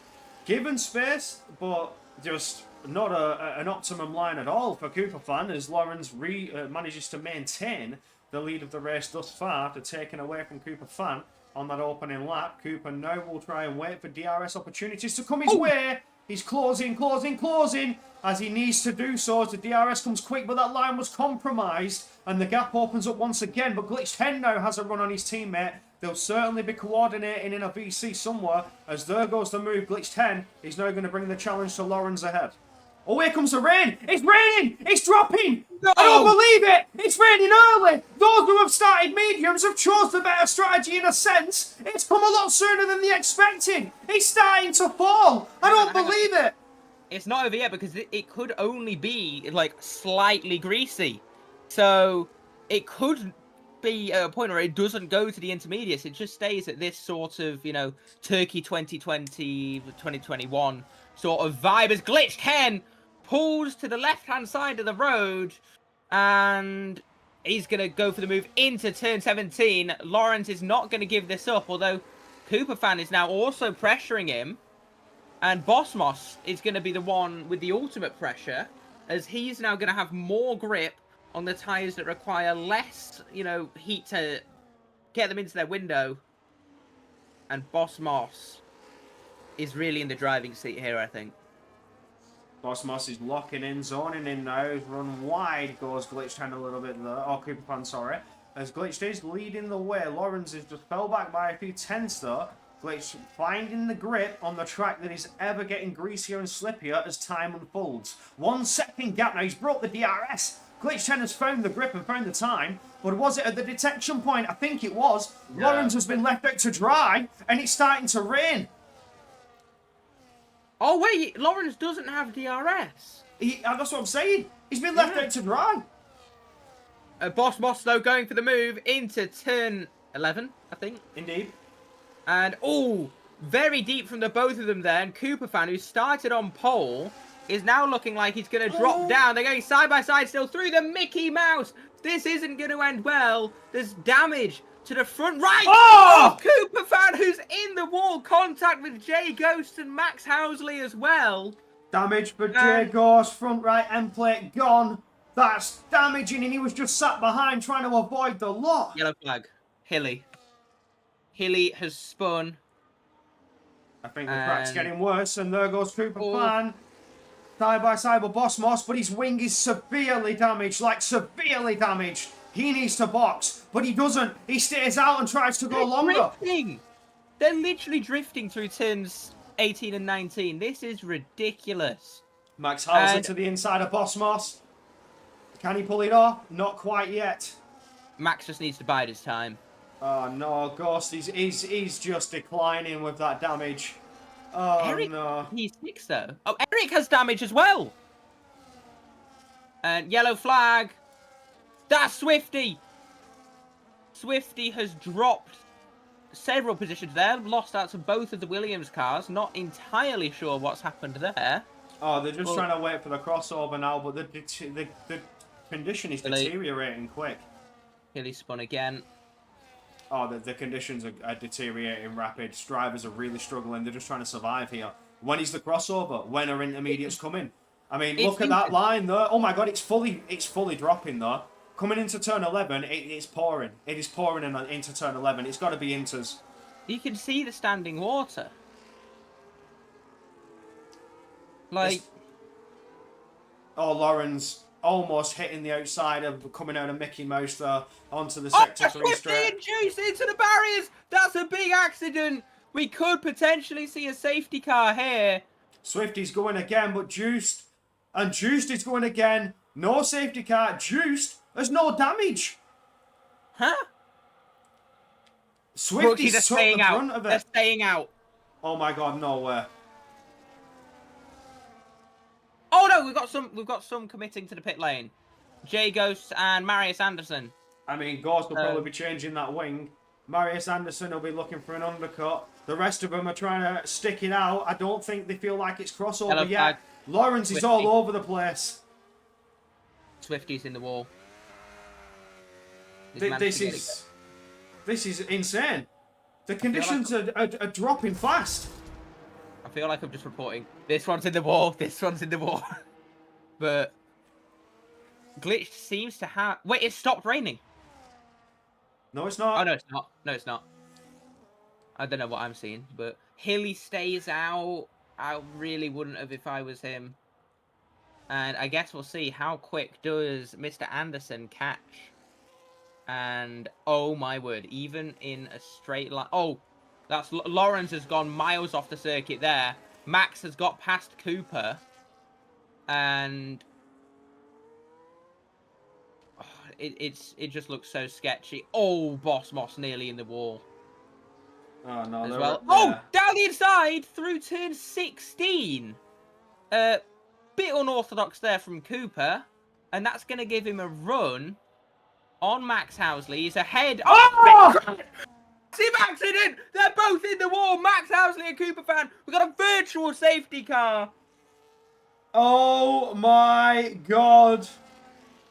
given space, but just not an optimum line at all for Cooper Fan, as Lawrence manages to maintain the lead of the race thus far after taking away from Cooper Fan on that opening lap. Cooper now will try and wait for DRS opportunities to come his way. He's closing, as he needs to do so as the DRS comes quick, but that line was compromised and the gap opens up once again. But Glitch 10 now has a run on his teammate. They'll certainly be coordinating in a VC somewhere, as there goes the move. Glitch 10 is now going to bring the challenge to Lawrence ahead. Oh, here comes the rain. It's raining. It's dropping. No. I don't believe it. It's raining early. Those who have started mediums have chose the better strategy in a sense. It's come a lot sooner than they expected. It's starting to fall. I don't believe it. It's not over yet, because it could only be, like, slightly greasy. So it could be at a point where it doesn't go to the intermediates. It just stays at this sort of, you know, Turkey 2020, 2021 sort of vibe, as Glitch 10 pulls to the left-hand side of the road, and he's going to go for the move into turn 17. Lawrence is not going to give this up, although Cooper Fan is now also pressuring him, and Boss Moss is going to be the one with the ultimate pressure, as he's now going to have more grip on the tyres that require less, you know, heat to get them into their window. And Boss Moss is really in the driving seat here, I think. Boss Moss is locking in, zoning in now. He's run wide, goes Glitched Hand a little bit there. Oh, Cooper Fan, sorry. As Glitched is leading the way. Lawrence is just fell back by a few tenths though. Glitch finding the grip on the track that is ever getting greasier and slippier as time unfolds. 1 second gap now. He's brought the DRS. Glitch 10 has found the grip and found the time. But was it at the detection point? I think it was. Yeah. Lawrence has been left out to dry, and it's starting to rain. Oh, wait, Lawrence doesn't have DRS. That's what I'm saying. He's been left out to dry. Boss Moss, though, going for the move into turn 11, I think. Indeed. And, oh, very deep from the both of them there. And Cooper Fan, who started on pole, is now looking like he's going to drop down. They're going side by side still through the Mickey Mouse. This isn't going to end well. There's damage to the front right. Oh! Cooper Fan, who's in the wall, contact with Jay Ghost and Max Housley as well. Damage for Jay Ghost, front right end plate gone. That's damaging, and he was just sat behind trying to avoid the lot. Yellow flag. Hilly. Hilly has spun. I think the crack's getting worse, and there goes Cooper Fan. Side by side with Boss Moss, but his wing is severely damaged, like severely damaged. He needs to box, but he doesn't. He stays out and tries to go longer. Drifting. They're literally drifting through turns 18 and 19. This is ridiculous. Max Hauser to the inside of Boss Moss. Can he pull it off? Not quite yet. Max just needs to bide his time. Oh no, Ghost, he's just declining with that damage. Oh Eric, no. He's 6 though. Oh, Eric has damage as well. And yellow flag. That's Swifty. Swifty has dropped several positions there. Lost out to both of the Williams cars. Not entirely sure what's happened there. Oh, they're just trying to wait for the crossover now, but the condition is deteriorating quick. Hilly spun again. Oh, the conditions are deteriorating rapid. Drivers are really struggling. They're just trying to survive here. When is the crossover? When are intermediates coming? I mean, look at that line there. Oh my god, it's fully dropping though. Coming into turn 11, it's pouring. It is pouring into turn 11. It's got to be inters. You can see the standing water. Like... Oh, Lawrence almost hitting the outside of coming out of Mickey Mouse there onto the sector 3 straight. Juice into the barriers. That's a big accident. We could potentially see a safety car here. Swifty's going again, but Juiced. And Juiced is going again. No safety car. Juiced. There's no damage. Huh? Swifty's took the front of it. They're staying out. Oh my god, no way. Oh no, we've got some committing to the pit lane. Jay Ghost and Marius Anderson. I mean, Gorse will probably be changing that wing. Marius Anderson will be looking for an undercut. The rest of them are trying to stick it out. I don't think they feel like it's crossover yet. Lawrence is all over the place. Swifty's in the wall. This is insane. The conditions are dropping fast. I feel like I'm just reporting. This one's in the wall. This one's in the wall. But Glitch seems to have... Wait, it stopped raining. No, it's not. Oh, no, it's not. No, it's not. I don't know what I'm seeing, but Hilly stays out. I really wouldn't have if I was him. And I guess we'll see how quick does Mr. Anderson catch. And, oh my word, even in a straight line... Oh, that's Lawrence has gone miles off the circuit there. Max has got past Cooper. And... Oh, it just looks so sketchy. Oh, Boss Moss nearly in the wall. Oh, no. As well. Yeah. Oh, down the inside through turn 16. Bit unorthodox there from Cooper. And that's going to give him a run on Max Housley. He's ahead. Oh! Massive accident! They're both in the wall. Max Housley and Cooper fan. We've got a virtual safety car. Oh, my God.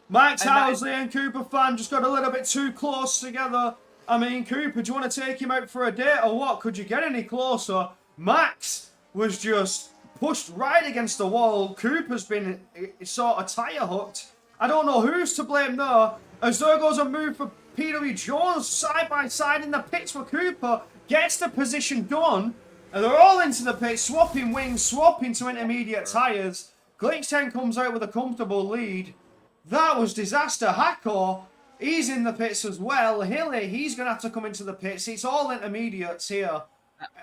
Max Housley and Cooper fan just got a little bit too close together. I mean, Cooper, do you want to take him out for a date or what? Could you get any closer? Max was just pushed right against the wall. Cooper's been sort of tyre hooked. I don't know who's to blame there. As there goes a move for PW Jones side by side in the pits for Cooper. Gets the position done. And they're all into the pits, swapping wings, swapping to intermediate tyres. Glitch 10 comes out with a comfortable lead. That was disaster. Hakor, he's in the pits as well. Hilly, he's going to have to come into the pits. It's all intermediates here.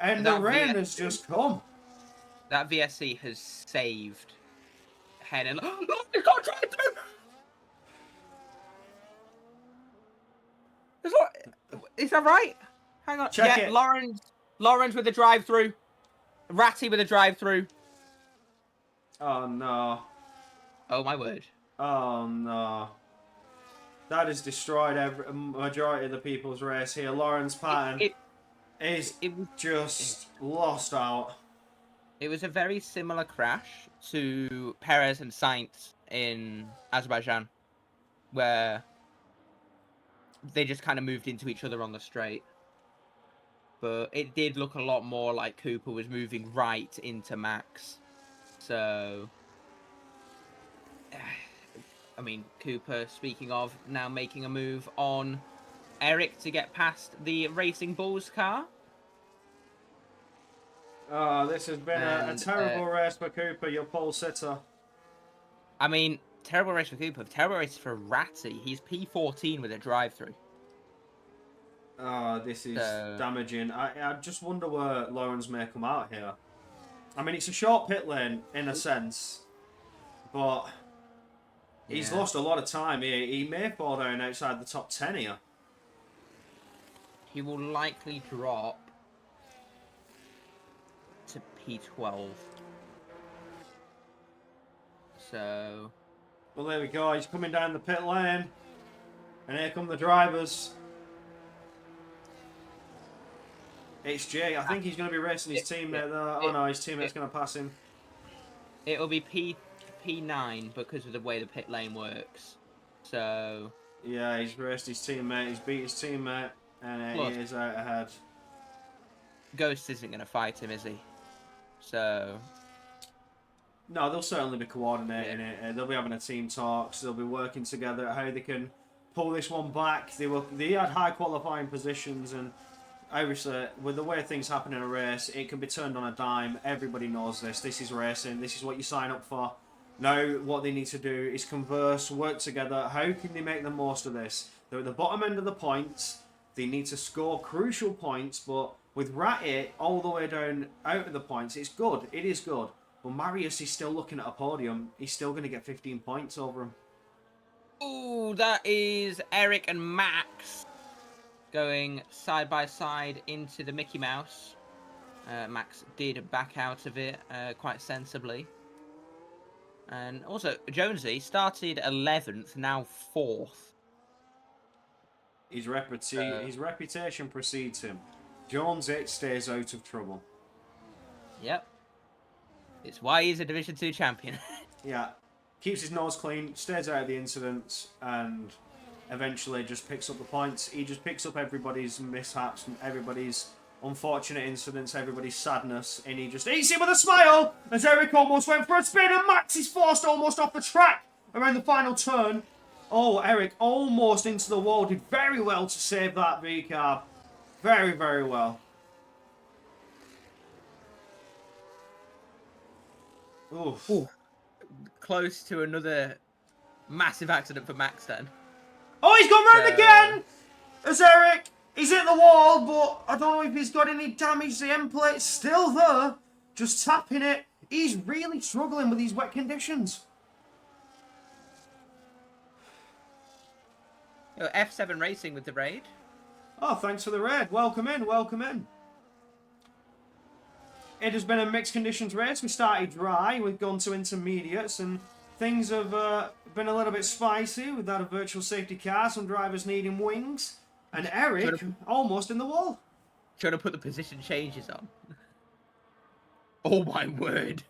And the rain has just come. That VSC has saved Head and... Oh, he's got to try through! Is that right? Hang on. Check it. Lawrence with the drive-through. Ratty with a drive-through. Oh, no. Oh, my word. Oh, no. That has destroyed every majority of the people's race here. Lawrence Patton is just lost out. It was a very similar crash to Perez and Sainz in Azerbaijan, where they just kind of moved into each other on the straight. But it did look a lot more like Cooper was moving right into Max. So, I mean, Cooper, speaking of, now making a move on Eric to get past the Racing Bulls car. Oh, this has been a terrible race for Cooper, your pole sitter. I mean, terrible race for Cooper. Terrible race for Ratty. He's P14 with a drive-through. Oh, this is damaging. I just wonder where Lawrence may come out here. I mean, it's a short pit lane, in a sense. But he's lost a lot of time here. He may fall down outside the top 10 here. He will likely drop to P12. So... Well, there we go. He's coming down the pit lane. And here come the drivers. It's Jay. I think he's going to be racing his teammate there. Oh no, his teammate's going to pass him. It'll be P9 because of the way the pit lane works. So... Yeah, he's raced his teammate. He's beat his teammate. And he is out ahead. Ghost isn't going to fight him, is he? So... No, they'll certainly be coordinating it. They'll be having a team talks. They'll be working together at how they can pull this one back. They had high qualifying positions, and obviously with the way things happen in a race, it can be turned on a dime. Everybody knows this. This is racing. This is what you sign up for. Now what they need to do is converse, work together. How can they make the most of this? They're at the bottom end of the points. They need to score crucial points, but with Ratty all the way down out of the points, it's good. It is good. But Marius is still looking at a podium. He's still going to get 15 points over him. Ooh, that is Eric and Max going side by side into the Mickey Mouse. Max did back out of it quite sensibly. And also, Jonesy started 11th, now 4th. His reputation precedes him. Jones it stays out of trouble. Yep. It's why he's a Division 2 champion. Yeah. Keeps his nose clean, stays out of the incidents, and eventually just picks up the points. He just picks up everybody's mishaps, everybody's unfortunate incidents, everybody's sadness, and he just eats it with a smile as Eric almost went for a spin, and Max is forced almost off the track around the final turn. Oh, Eric almost into the wall. Did very well to save that V-carb. Very, very well. Oof. Ooh. Close to another massive accident for Max then. Oh, he's gone round again! As Eric, he's hit the wall, but I don't know if he's got any damage. The end plate's still there. Just tapping it. He's really struggling with these wet conditions. F7 Racing with the raid. Oh, thanks for the raid. Welcome in, welcome in. It has been a mixed conditions race. We started dry, we've gone to intermediates, and things have been a little bit spicy. We've had a virtual safety car, some drivers needing wings, and Eric almost in the wall. Trying to put the position changes on. Oh my word.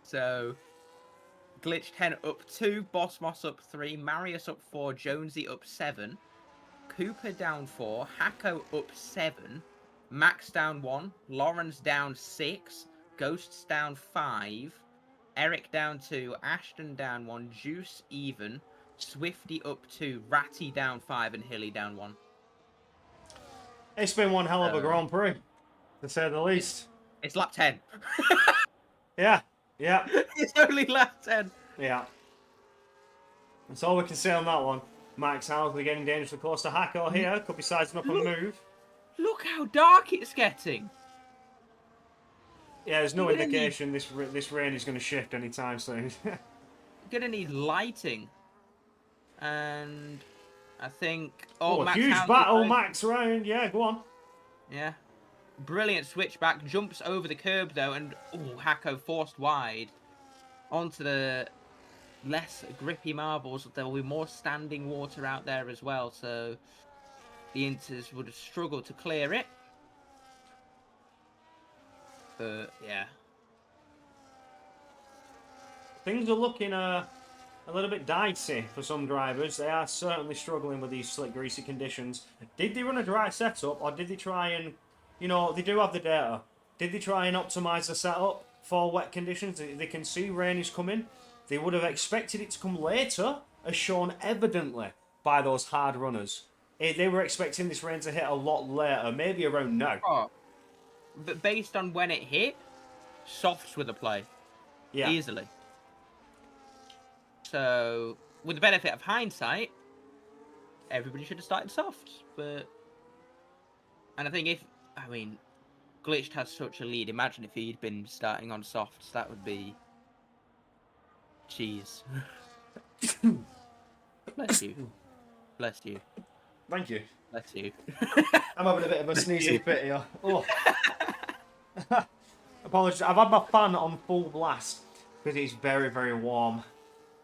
So, Glitch 10 up 2, Boss Moss up 3, Marius up 4, Jonesy up 7, Cooper down 4, Hacko up 7, Max down 1, Lawrence down 6, Ghosts down 5, Eric down 2, Ashton down 1, Juice even, Swifty up 2, Ratty down 5, and Hilly down 1. It's been one hell of a Grand Prix, to say the least. It's lap 10. Yeah, yeah. It's only lap 10. Yeah. That's all we can say on that one. Max Housley getting dangerously close to Hacko here. Could be sizing up a move. Look how dark it's getting. Yeah, there's no indication this rain is going to shift anytime soon. You're going to need lighting. And I think... Oh, a huge battle, Max round. Yeah, go on. Yeah. Brilliant switchback. Jumps over the curb, though, and Hacko forced wide onto the less grippy marbles. There will be more standing water out there as well, so the Inters would have struggled to clear it. But, yeah. Things are looking a little bit dicey for some drivers. They are certainly struggling with these slick, greasy conditions. Did they run a dry setup, or did they try and... You know, they do have the data. Did they try and optimise the setup for wet conditions? They can see rain is coming. They would have expected it to come later, as shown evidently by those hard runners. They were expecting this rain to hit a lot later, maybe around now. Oh, but based on when it hit, softs were the play. Yeah. Easily. So, with the benefit of hindsight, everybody should have started softs. But, and I think Glitched has such a lead. Imagine if he'd been starting on softs. That would be... Jeez. Bless you. Bless you. Thank you. Bless you. I'm having a bit of a sneezing fit here. Oh. Apologies. I've had my fan on full blast because it's very, very warm.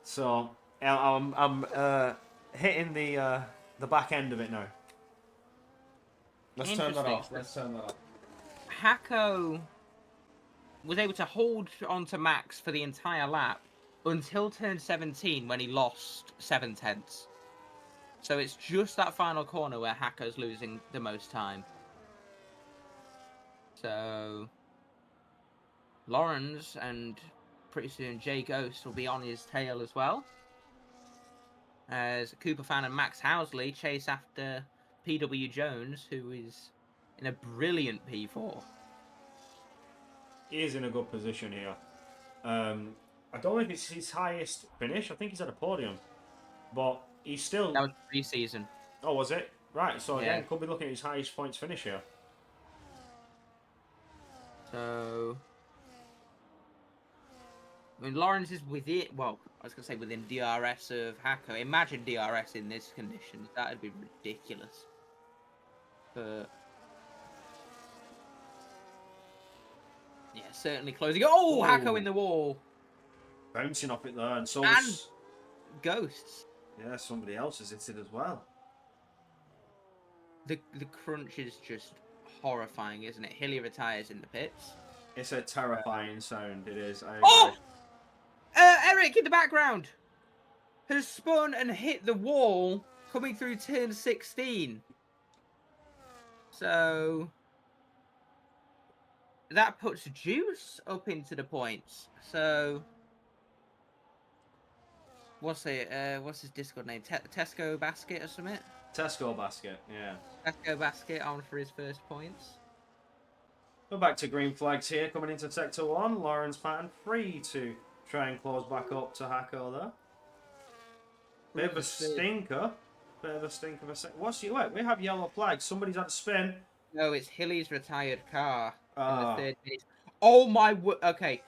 So I'm hitting the back end of it now. Let's turn that off. Let's turn that off. Hacko was able to hold on to Max for the entire lap until turn 17 when he lost 7/10. So it's just that final corner where Hacko's losing the most time. So Lawrence and pretty soon Jay Ghost will be on his tail as well. As Cooper Fan and Max Housley chase after PW Jones, who is in a brilliant P4. He is in a good position here. I don't know if it's his highest finish. I think he's at a podium. But he's still... That was pre-season. Oh, was it? Right, so yeah, could be looking at his highest points finish here. So... I mean, Lawrence is within... Well, I was going to say within DRS of Hacko. Imagine DRS in this conditions. That would be ridiculous. But... yeah, certainly closing. Oh, Hacko in the wall. Bouncing off it there, and so and Ghosts. Yeah, somebody else has hit it as well. the crunch is just horrifying, isn't it? Hilly retires in the pits. It's a terrifying sound. It is. I agree. Oh! Eric in the background has spun and hit the wall coming through turn 16. So that puts Juice up into the points. So what's his Discord name? Tesco Basket or something? Tesco Basket, yeah. Tesco Basket on for his first points. Go back to green flags here, coming into Sector 1. Lawrence Patton free to try and close back up to Hacko there. Bit of a stinker. What's your... Wait, we have yellow flags. Somebody's had a spin. No, it's Hilly's retired car in the third minute. Oh my... Okay.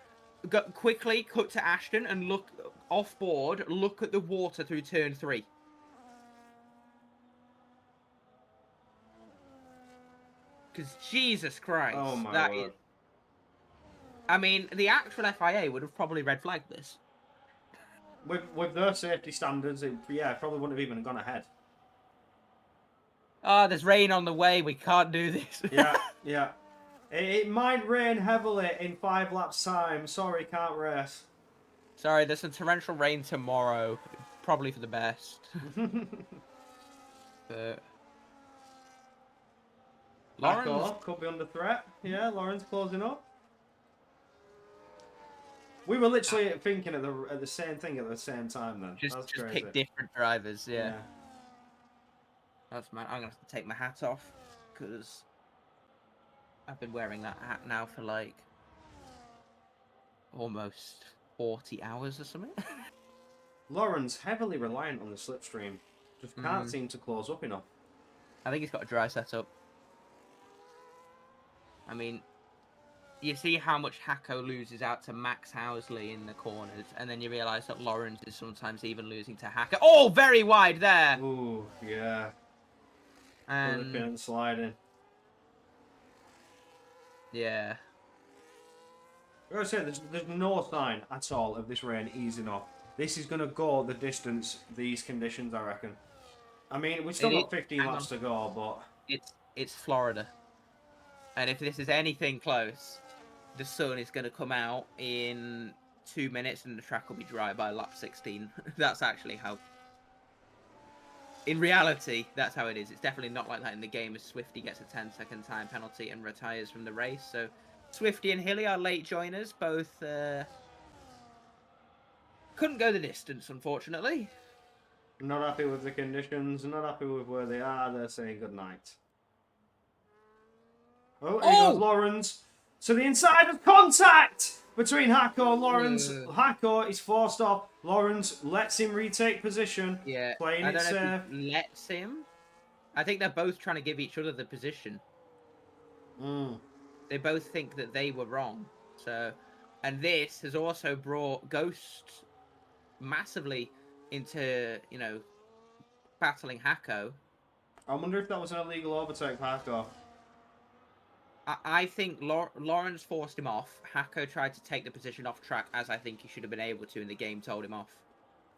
Quickly cut to Ashton and look off board. Look at the water through turn 3. Because Jesus Christ. Oh my word. I mean, the actual FIA would have probably red flagged this. With their safety standards, it probably wouldn't have even gone ahead. Oh, there's rain on the way. We can't do this. yeah. It might rain heavily in 5 laps' time. Sorry, can't race. Sorry, there's some torrential rain tomorrow. Probably for the best. But... Lawrence could be under threat. Yeah, Lawrence closing up. We were literally thinking at the same thing at the same time then. Just pick different drivers, yeah. That's I'm gonna have to take my hat off because I've been wearing that hat now for like almost 40 hours or something. Lawrence heavily reliant on the slipstream. Just can't seem to close up enough. I think he's got a dry setup. I mean, you see how much Hacko loses out to Max Housley in the corners, and then you realise that Lawrence is sometimes even losing to Hacko. Oh, very wide there! Ooh, yeah. And sliding. Yeah. I gotta say, there's no sign at all of this rain easing off. This is gonna go the distance, these conditions, I reckon. I mean, we've still got 15 laps to go, but... It's Florida. And if this is anything close, the sun is going to come out in 2 minutes and the track will be dry by lap 16. That's actually how... In reality, that's how it is. It's definitely not like that in the game as Swifty gets a 10-second time penalty and retires from the race. So Swifty and Hilly are late joiners. Both couldn't go the distance, unfortunately. Not happy with the conditions, not happy with where they are. They're saying goodnight. Oh, here goes Lawrence. To the inside of contact between Hacko and Lawrence. Hacko is forced off. Lawrence lets him retake position. Yeah, playing it safe. I don't know if he lets him. I think they're both trying to give each other the position. They both think that they were wrong. So, and this has also brought Ghost massively into, you know, battling Hacko. I wonder if that was an illegal overtake for Hacko. I think Lawrence forced him off. Hacko tried to take the position off track, as I think he should have been able to, and the game told him off.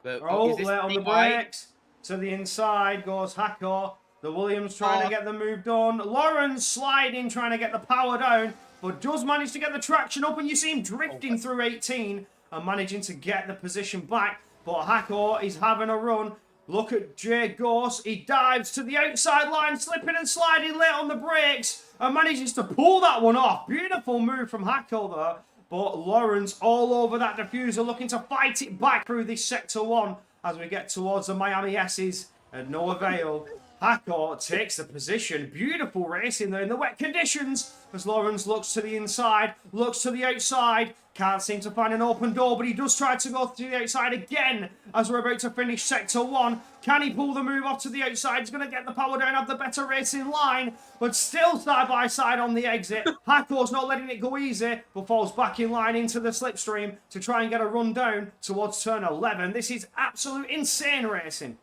But late on the brakes. To the inside goes Hacko. The Williams trying to get the move done. Lawrence sliding, trying to get the power down, but does manage to get the traction up, and you see him drifting through 18 and managing to get the position back. But Hacko is having a run. Look at Jay Gorse. He dives to the outside line, slipping and sliding late on the brakes, and manages to pull that one off. Beautiful move from Hacko there. But Lawrence all over that diffuser, looking to fight it back through this Sector 1 as we get towards the Miami S's. And no avail. Hacko takes the position. Beautiful racing there in the wet conditions as Lawrence looks to the inside, looks to the outside. Can't seem to find an open door, but he does try to go to the outside again as we're about to finish Sector 1. Can he pull the move off to the outside? He's going to get the power down, have the better racing line, but still side by side on the exit. Hacko's not letting it go easy, but falls back in line into the slipstream to try and get a run down towards turn 11. This is absolute insane racing.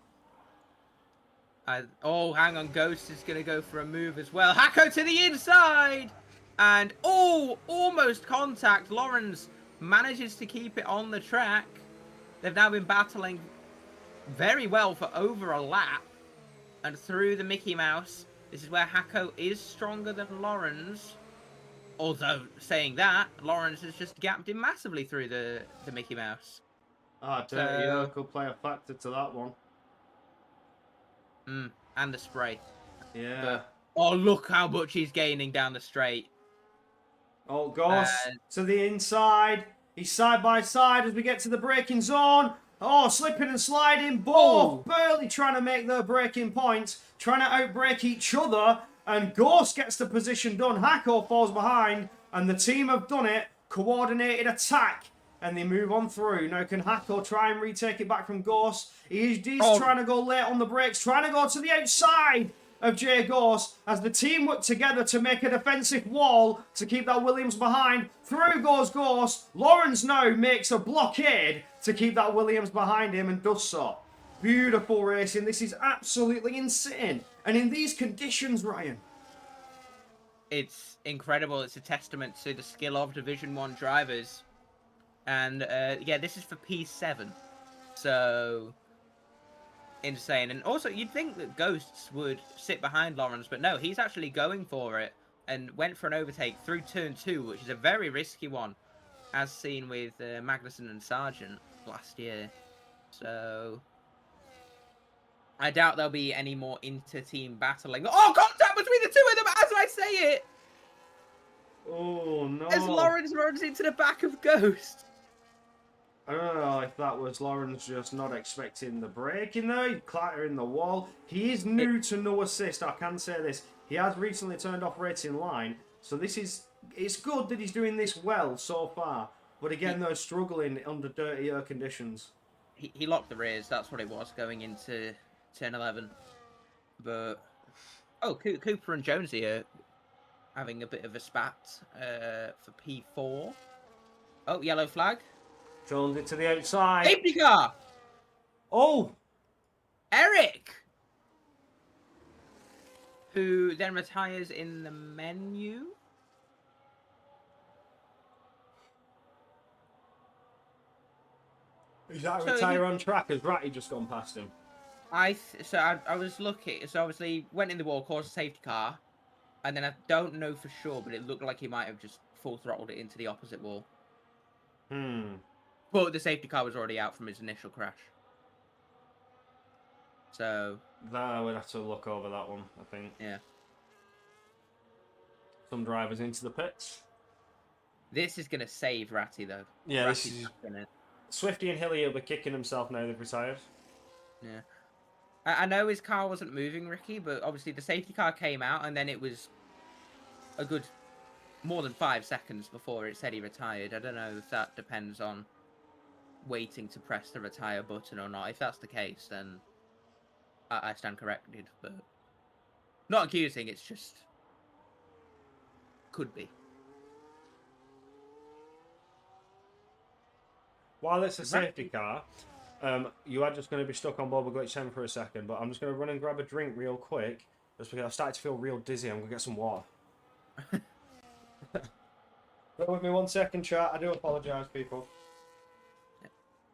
Oh, hang on. Ghost is going to go for a move as well. Hacko to the inside! And, almost contact. Lawrence manages to keep it on the track. They've now been battling very well for over a lap. And through the Mickey Mouse, This is where Hacko is stronger than Lawrence. Although, saying that, Lawrence has just gapped him massively through the Mickey Mouse. Dirty could play a factor to that one. And the spray. Yeah. But, oh, look how much he's gaining down the straight. Oh, goes to the inside. He's side by side as we get to the braking zone. Oh, slipping and sliding. Both barely trying to make their braking points. Trying to outbrake each other. And Ghost gets the position done. Hacko falls behind. And the team have done it. Coordinated attack. And they move on through. Now can Hacko try and retake it back from Ghost? He's trying to go late on the brakes. Trying to go to the outside of Jay Ghost as the team work together to make a defensive wall to keep that Williams behind. Through goes Ghost. Lawrence now makes a blockade to keep that Williams behind him and does so. Beautiful racing. This is absolutely insane. And in these conditions, Ryan. It's incredible. It's a testament to the skill of Division 1 drivers. And yeah, this is for P7. So insane. And also, you'd think that Ghosts would sit behind Lawrence, but no, he's actually going for it and went for an overtake through turn 2, which is a very risky one, as seen with Magnussen and Sargent last year. So I doubt there'll be any more inter-team battling. Oh, contact between the two of them as I say it! Oh, no. As Lawrence runs into the back of Ghost. I don't know if that was Lawrence just not expecting the break in there, clattering the wall. He is new to no assist, I can say this. He has recently turned off racing line, so it's good that he's doing this well so far. But again, they're struggling under dirty air conditions. He locked the rears, that's what it was, going into turn 11. But, oh, Cooper and Jonesy are having a bit of a spat for P4. Oh, yellow flag. Jones it to the outside. Safety car! Oh! Eric! Who then retires in the menu. Is that a retire on track? Has Ratty just gone past him? I was looking. So obviously went in the wall, caused a safety car, and then I don't know for sure, but it looked like he might have just full throttled it into the opposite wall. But the safety car was already out from his initial crash. So I would have to look over that one, I think. Yeah. Some drivers into the pits. This is going to save Ratty, though. Yeah, Swifty and Hilly will be kicking himself now they've retired. Yeah. I know his car wasn't moving, Ricky, but obviously the safety car came out, and then it was a good more than 5 seconds before it said he retired. I don't know if that depends on waiting to press the retire button or not. If that's the case, then I stand corrected, but not accusing, it's just could be. While it's a safety car, you are just going to be stuck on Boba Glitch 10 for a second, but I'm just going to run and grab a drink real quick, just because I've started to feel real dizzy. I'm going to get some water. Bear with me 1 second, chat. I do apologise, people.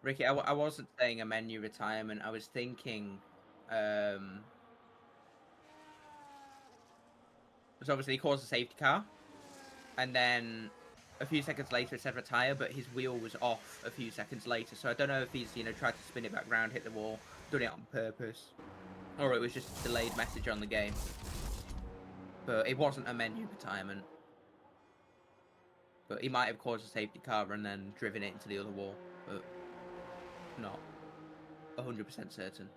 Ricky, I wasn't saying a menu retirement. I was thinking, so obviously he caused a safety car, and then a few seconds later it said retire, but his wheel was off a few seconds later. So I don't know if he's tried to spin it back round, hit the wall, done it on purpose, or it was just a delayed message on the game. But it wasn't a menu retirement. But he might have caused a safety car and then driven it into the other wall, but not 100% certain.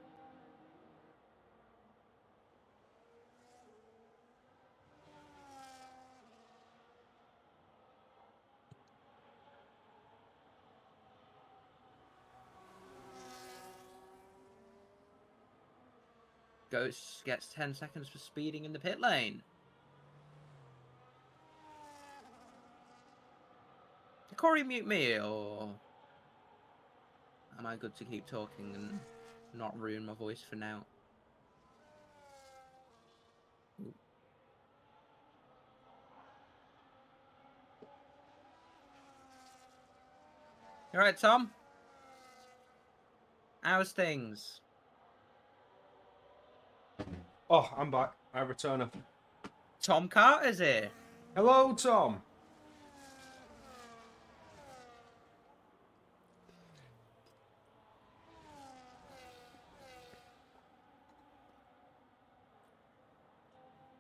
Ghost gets 10 seconds for speeding in the pit lane. Did Corey mute me, or am I good to keep talking and not ruin my voice for now? Ooh. You alright, Tom? How's things? Oh, I'm back. I return. Tom Carter's here. Hello, Tom.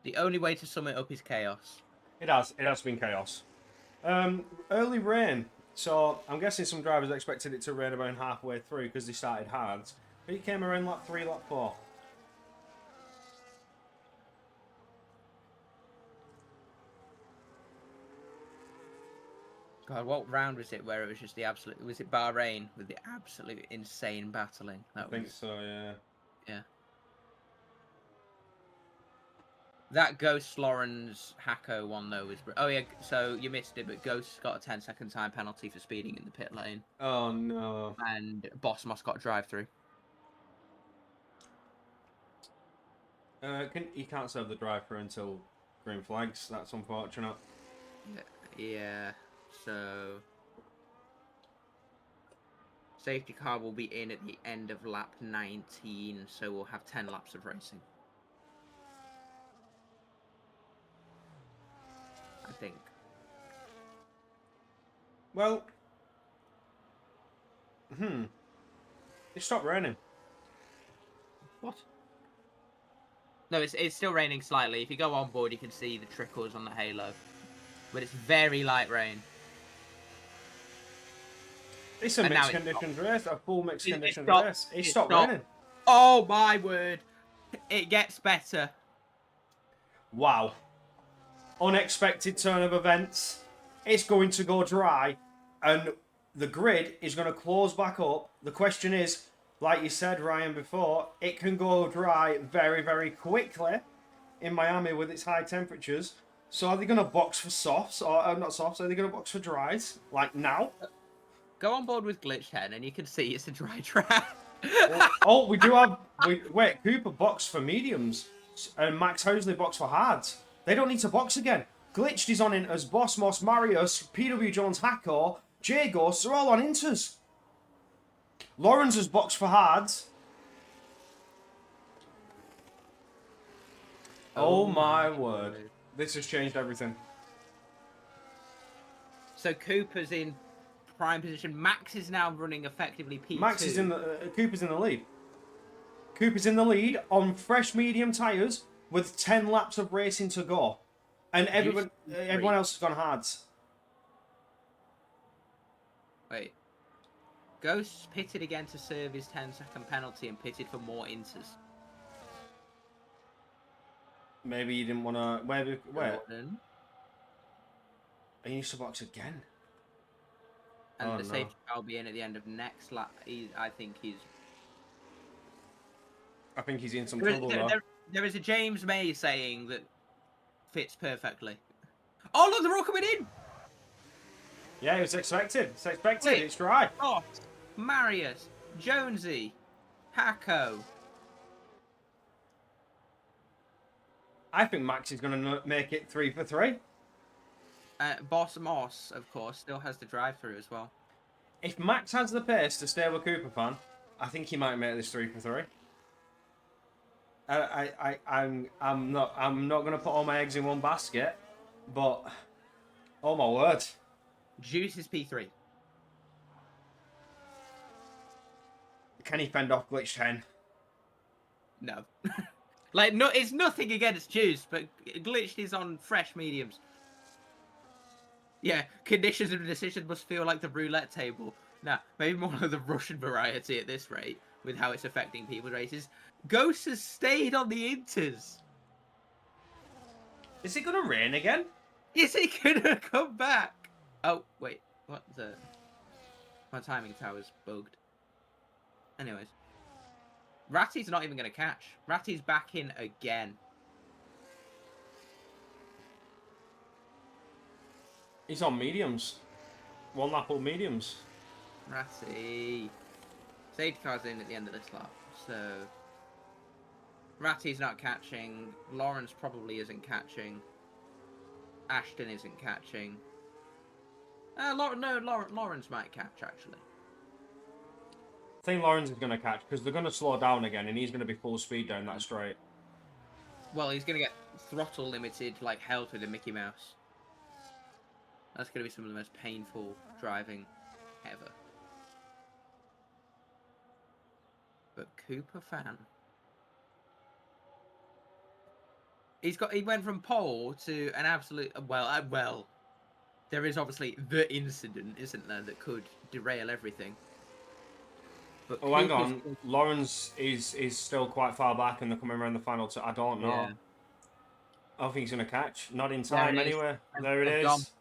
The only way to sum it up is chaos. It has been chaos. Early rain. So I'm guessing some drivers expected it to rain about halfway through because they started hard. But it came around lap 3, lap 4. God, what round was it where it was just the absolute... Was it Bahrain with the absolute insane battling? I think so, yeah. Yeah. That Ghost Lawrence Hacko one, though, was... Oh, yeah, so you missed it, but Ghost got a 10-second time penalty for speeding in the pit lane. Oh, no. And Boss Moss got a drive-through. He can't serve the driver until green flags. That's unfortunate. Yeah, so... Safety car will be in at the end of lap 19, so we'll have 10 laps of racing. I think. Well... It stopped raining. What? No, it's still raining slightly. If you go on board, you can see the trickles on the halo. But it's very light rain. It's a mixed conditions race, a full mixed conditions race. It stopped raining. Oh my word. It gets better. Wow. Unexpected turn of events. It's going to go dry and the grid is going to close back up. The question is, like you said, Ryan, before, it can go dry very, very quickly in Miami with its high temperatures. So are they going to box for softs, or not softs, are they going to box for dries, like now? Go on board with Glitch 10 and you can see it's a dry track. Oh, we do have... Wait, Cooper boxed for mediums and Max Housley boxed for hards. They don't need to box again. Glitched is on inters, Boss Moss, Marius, PW Jones, Hackor, J Ghosts are all on inters. Lawrence has boxed for hards. Oh my word. This has changed everything. So Cooper's in prime position. Max is now running effectively P2. Max is in the... Cooper's in the lead. Cooper's in the lead on fresh medium tyres with 10 laps of racing to go. And everyone else has gone hards. Wait. Ghost pitted again to serve his 10-second penalty and pitted for more inters. Maybe you didn't want to... Where? Jordan. He needs to box again. And the safety car will be in at the end of next lap. I think he's in some trouble, though. There is a James May saying that fits perfectly. Oh, look, they're all coming in! Yeah, it was expected. It's expected. Wait, it's dry. Oh, Marius, Jonesy, Hacko. I think Max is going to make it 3 for 3. Boss Moss, of course, still has the drive-through as well. If Max has the pace to stay with Cooper fan, I think he might make this 3 for 3. I'm not going to put all my eggs in one basket, but oh my word, Juice is P3. Can he fend off Glitch 10? No. It's nothing against Juice, but Glitched is on fresh mediums. Yeah, conditions and decisions must feel like the roulette table. Nah, maybe more like the Russian variety at this rate, with how it's affecting people's races. Ghost has stayed on the inters. Is it going to rain again? Is it going to come back? Oh, wait. What the... My timing tower's bugged. Anyways. Ratty's not even going to catch. Ratty's back in again. He's on mediums. 1 lap all mediums. Ratty. Safety car's in at the end of this lap, so... Ratty's not catching. Lawrence probably isn't catching. Ashton isn't catching. Lawrence might catch, actually. I think Lawrence is going to catch, because they're going to slow down again, and he's going to be full speed down that straight. Well, he's going to get throttle limited like hell through the Mickey Mouse. That's going to be some of the most painful driving ever. But Cooper fan. He went from pole to an absolute well. There is obviously the incident, isn't there, that could derail everything. But hang on, Lawrence is still quite far back, and they're coming around the final. I don't know. Yeah. I don't think he's going to catch. Not in time anyway. There it is.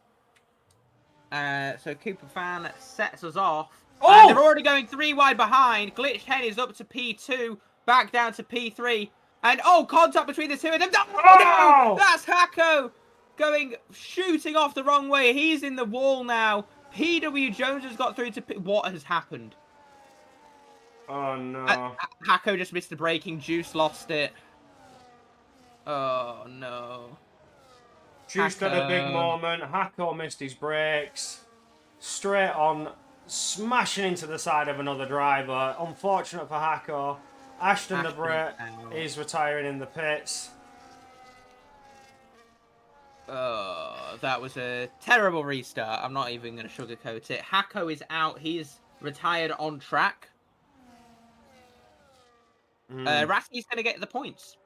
So Cooper fan sets us off. Oh! They're already going 3 wide behind. Glitched Hen is up to P2, back down to P3. And contact between the two of them. No! That's Hacko shooting off the wrong way. He's in the wall now. PW Jones has got through to what has happened? Oh no. Hacko just missed the braking. Juice lost it. Oh no. Juice had a big moment. Hacko missed his brakes. Straight on, smashing into the side of another driver. Unfortunate for Hacko. Ashton the Brit is retiring in the pits. That was a terrible restart. I'm not even going to sugarcoat it. Hacko is out. He's retired on track. Ratty's going to get the points.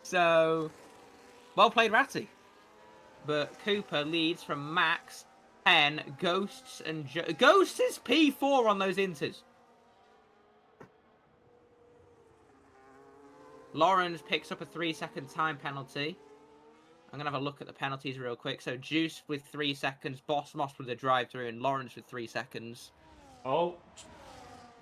So, well played, Ratty. But Cooper leads from Max, 10, Ghosts, and Ghosts is P4 on those inters. Lawrence picks up a 3-second time penalty. I'm going to have a look at the penalties real quick. So, Juice with 3 seconds, Boss Moss with a drive-through, and Lawrence with 3 seconds. Oh,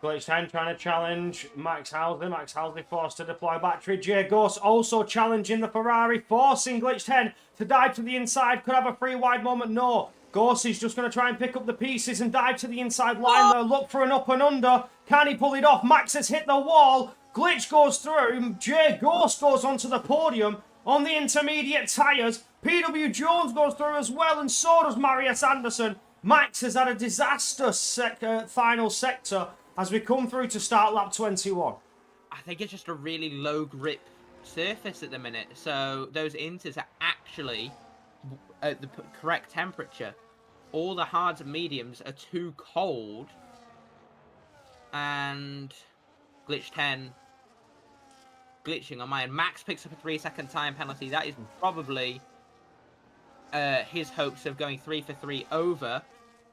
Glitch 10 trying to challenge Max Housley. Max Housley forced to deploy battery. Jay Ghost also challenging the Ferrari, forcing Glitch 10 to dive to the inside. Could have a free wide moment. No. Ghost is just going to try and pick up the pieces and dive to the inside line there. Look for an up and under. Can he pull it off? Max has hit the wall. Glitch goes through. Jay Ghost goes onto the podium on the intermediate tyres. PW Jones goes through as well, and so does Marius Anderson. Max has had a disastrous final sector as we come through to start lap 21. I think it's just a really low grip surface at the minute. So those inters are actually at the correct temperature. All the hards and mediums are too cold. And Glitch 10 glitching on mine. Max picks up a 3-second time penalty. That is probably his hopes of going 3 for 3 over.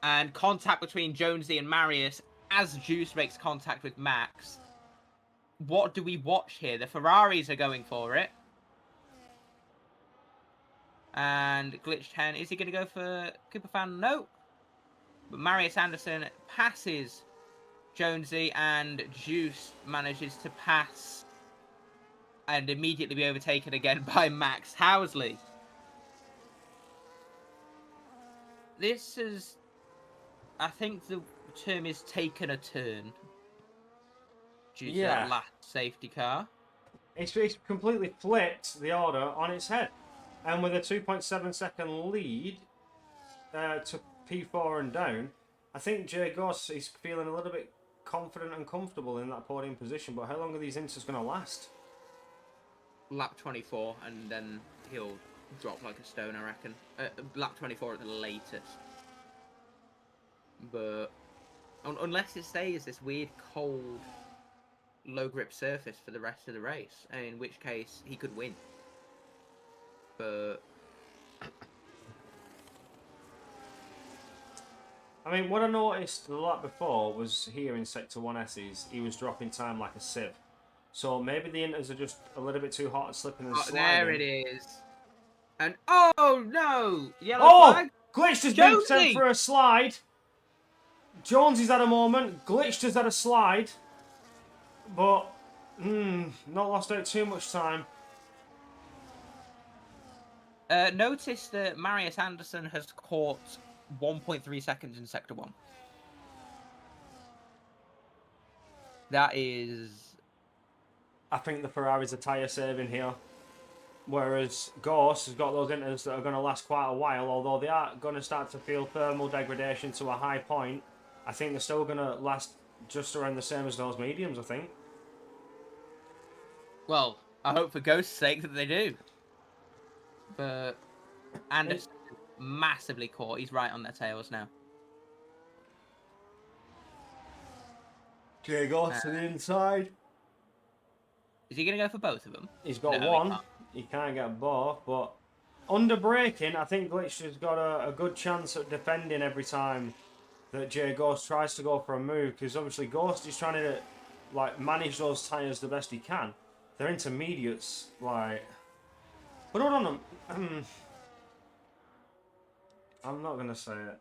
And contact between Jonesy and Marius as Juice makes contact with Max. What do we watch here? The Ferraris are going for it. And Glitch 10, is he going to go for Cooper fan? No. But Marius Anderson passes Jonesy, and Juice manages to pass and immediately be overtaken again by Max Housley. This is, I think the term is taken a turn due to that last safety car. It's completely flipped the order on its head. And with a 2.7 second lead to P4 and down, I think Jay Goss is feeling a little bit confident and comfortable in that podium position. But how long are these inters going to last? Lap 24, and then he'll drop like a stone, I reckon. Lap 24 at the latest. But unless it stays this weird, cold, low-grip surface for the rest of the race, in which case he could win. But I mean, what I noticed the lap before was here in Sector 1S's, he was dropping time like a sieve. So maybe the inters are just a little bit too hot and slipping and sliding. There it is. And oh no! Yellow flag. Glitched has been sent for a slide. Jonesy's had a moment. Glitched has had a slide. But, not lost out too much time. Notice that Marius Anderson has caught 1.3 seconds in Sector 1. That is... I think the Ferraris are tyre saving here. Whereas Ghost has got those inters that are going to last quite a while, although they are going to start to feel thermal degradation to a high point. I think they're still going to last just around the same as those mediums, I think. Well, I hope for Ghost's sake that they do. But Anderson massively caught. He's right on their tails now. Diego to the inside. Is he going to go for both of them? He's got No, one. He can't get both, but under braking, I think Glitch has got a good chance at defending every time that Jay Ghost tries to go for a move, because obviously Ghost is trying to like manage those tyres the best he can. They're intermediates, like. But hold on, I'm not gonna say it.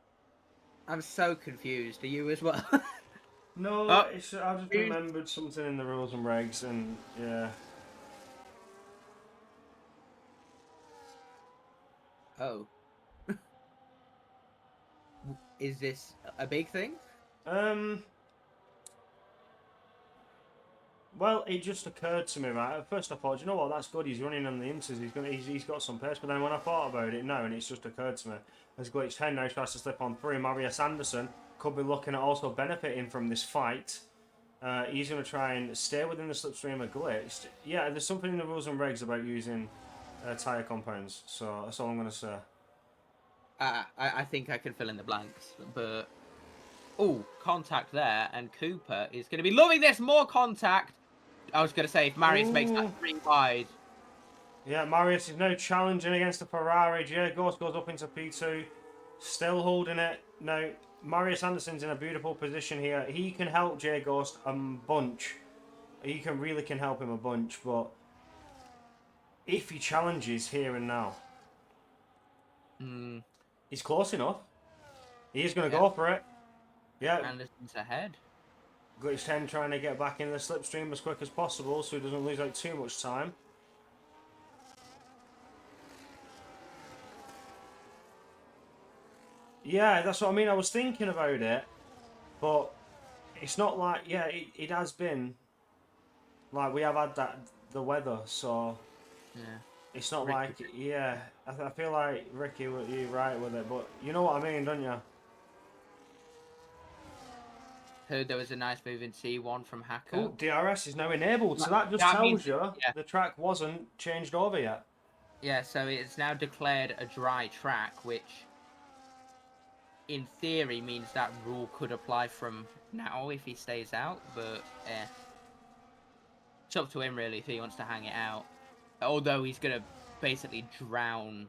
I'm so confused. Are you as well? No, I just remembered something in the rules and regs, and yeah. Oh. Is this a big thing? Well, it just occurred to me, right? At first I thought, you know what, that's good, he's running on the inters, he's got some pace, but then when I thought about it, no, and it's just occurred to me. As Glitch 10 now tries to slip on through, Marius Anderson could be looking at also benefiting from this fight. He's going to try and stay within the slipstream of Glitch. Yeah, there's something in the rules and regs about using tyre compounds, so that's all I'm going to say. I think I can fill in the blanks, but... Oh, contact there, and Cooper is going to be loving this. More contact. I was going to say, if Marius makes that 3 wide. Yeah, Marius is now challenging against the Ferrari. Jay Ghost goes up into P2. Still holding it. Now, Marius Anderson's in a beautiful position here. He can help Jay Ghost a bunch. He really can help him a bunch, but if he challenges here and now, he's close enough. He is going to go for it. Yeah. Anderson's ahead. Glitch 10 trying to get back in the slipstream as quick as possible so he doesn't lose out too much time. Yeah, that's what I mean. I was thinking about it, but it's not like, yeah, it has been, like, we have had the weather, so yeah. It's not like, yeah, I feel like, Ricky, you're right with it, but you know what I mean, don't you? Heard there was a nice move in C1 from Hacker. Oh, DRS is now enabled, so that just tells you the track wasn't changed over yet. Yeah, so it's now declared a dry track, which in theory means that rule could apply from now if he stays out, but it's up to him really if he wants to hang it out. Although he's going to basically drown.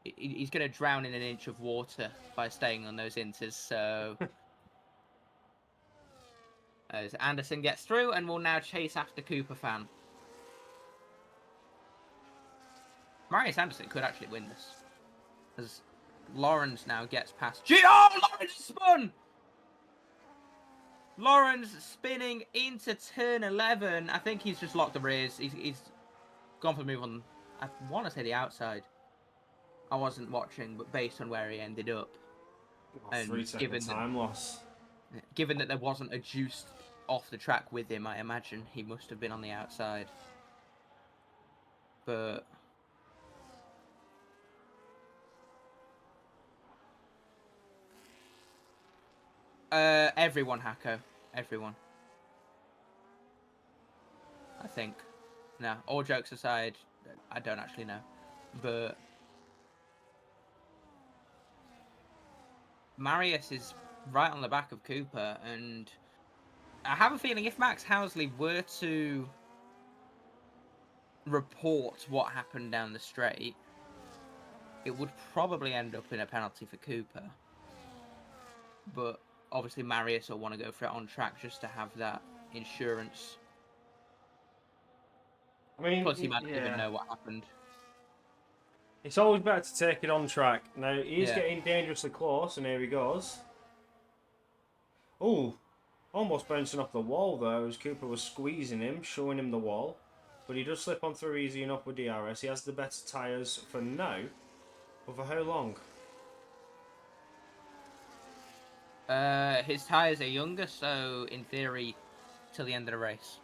He's going to drown in an inch of water by staying on those inters, so... As Anderson gets through and will now chase after Cooper Fan. Marius Anderson could actually win this. As Lawrence now gets past... Oh, Lawrence spun! Lawrence spinning into turn 11. I think he's just locked the rears. He's gone for the move on... I want to say the outside. I wasn't watching, but based on where he ended up. And 3 second time loss. Given that there wasn't a juice off the track with him, I imagine he must have been on the outside. But... everyone, Hacko. Everyone. I think. No, all jokes aside, I don't actually know. But... Marius is right on the back of Cooper, and I have a feeling if Max Housley were to report what happened down the straight, it would probably end up in a penalty for Cooper. But obviously Marius will want to go for it on track just to have that insurance. I mean, plus he might not even know what happened. It's always better to take it on track. Now, he's getting dangerously close, and here he goes. Oh, almost bouncing off the wall there as Cooper was squeezing him, showing him the wall. But he does slip on through easy enough with DRS. He has the better tyres for now. But for how long? His tyres are younger, so in theory, till the end of the race.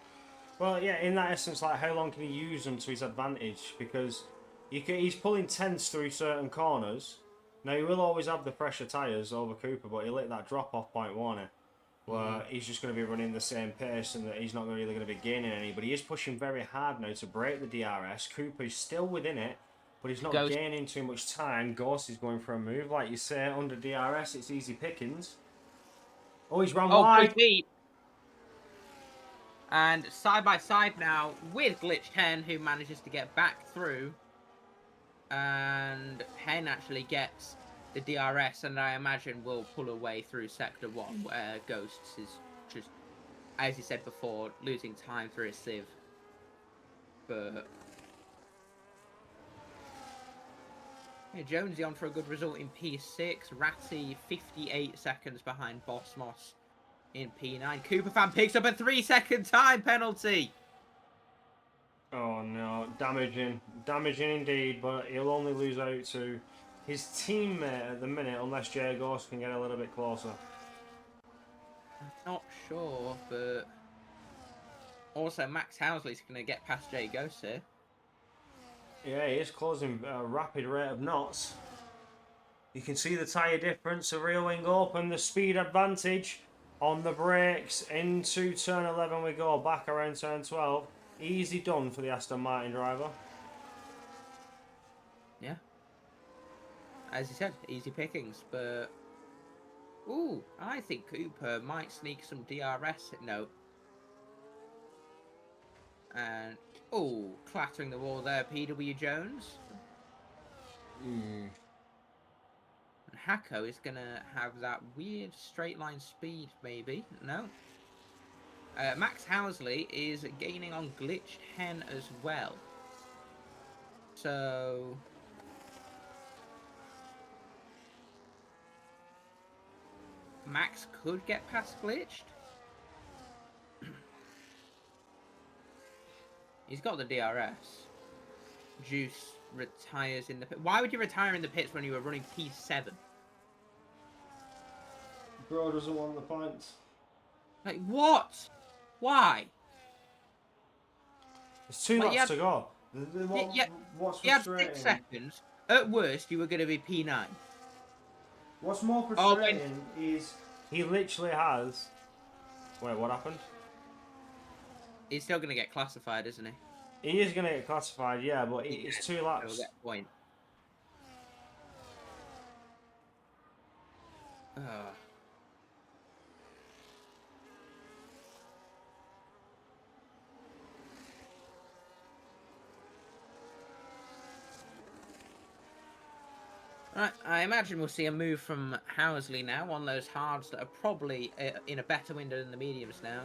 Well, yeah, in that essence, like, how long can he use them to his advantage? Because he's pulling tenths through certain corners. Now, he will always have the fresher tyres over Cooper, but he'll hit that drop-off point, won't he? where he's just going to be running the same pace and that he's not really going to be gaining any. But he is pushing very hard now to break the DRS. Cooper's still within it, but he's not gaining too much time. Ghost is going for a move. Like you say, under DRS, it's easy pickings. Oh, he's run wide. Deep. And side by side now with Glitch 10, who manages to get back through. And Hen actually gets the DRS, and I imagine will pull away through Sector 1, where Ghosts is just, as you said before, losing time through a sieve. But yeah, Jonesy on for a good result in P6. Ratty 58 seconds behind Boss Moss in P9. Cooper fan picks up a 3-second time penalty. Oh no, damaging indeed, but he'll only lose out to his teammate at the minute unless Jay Ghost can get a little bit closer. I'm not sure, but also Max Housley's going to get past Jay Ghost here. Yeah, he is closing a rapid rate of knots. You can see the tyre difference, the rear wing open, the speed advantage on the brakes. Into turn 11 we go, back around turn 12. Easy done for the Aston Martin driver. Yeah. As you said, easy pickings, but... Ooh, I think Cooper might sneak some DRS. No. And... Ooh, clattering the wall there, PW Jones. And Hacko is going to have that weird straight line speed, maybe. No. Max Housley is gaining on Glitch 10 as well. So... Max could get past Glitched. He's got the DRS. Juice retires in the pit. Why would you retire in the pits when you were running P7? Bro doesn't want the points. Like, what? Why? There's 2 laps to go. What's you had frustrating? 6 seconds. At worst, you were going to be P9. What's more frustrating is he literally has... Wait, what happened? He's still going to get classified, isn't he? He is going to get classified, yeah, but it's 2 laps. He'll get a point. Right, I imagine we'll see a move from Housley now on those hards that are probably in a better window than the mediums now.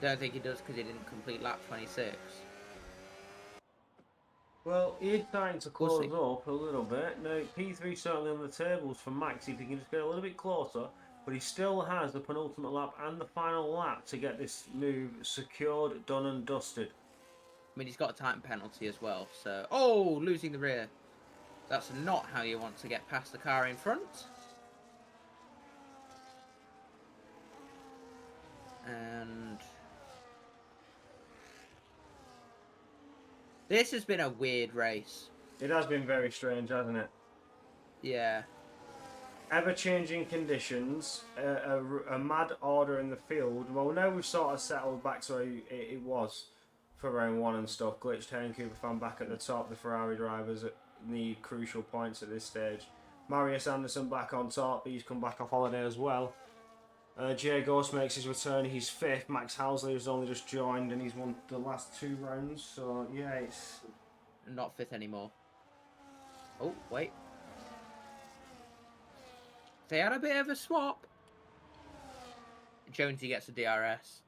Don't think he does because he didn't complete lap 26. Well, he's trying to close up a little bit. Now, P3 certainly on the tables for Max if he can just get a little bit closer, but he still has the penultimate lap and the final lap to get this move secured, done and dusted. I mean, he's got a time penalty as well, so... Oh, losing the rear. That's not how you want to get past the car in front. And... this has been a weird race. It has been very strange, hasn't it? Yeah. Ever-changing conditions, a mad order in the field. Well, now we've sort of settled back to how it was for round 1 and stuff. Glitch 10, Cooper fan back at the top. The Ferrari drivers need crucial points at this stage. Marius Anderson back on top. He's come back off holiday as well. Jay Ghost makes his return. He's 5th. Max Housley has only just joined and he's won the last 2 rounds. So, yeah, it's... not 5th anymore. Oh, wait. They had a bit of a swap. Jonesy gets a DRS.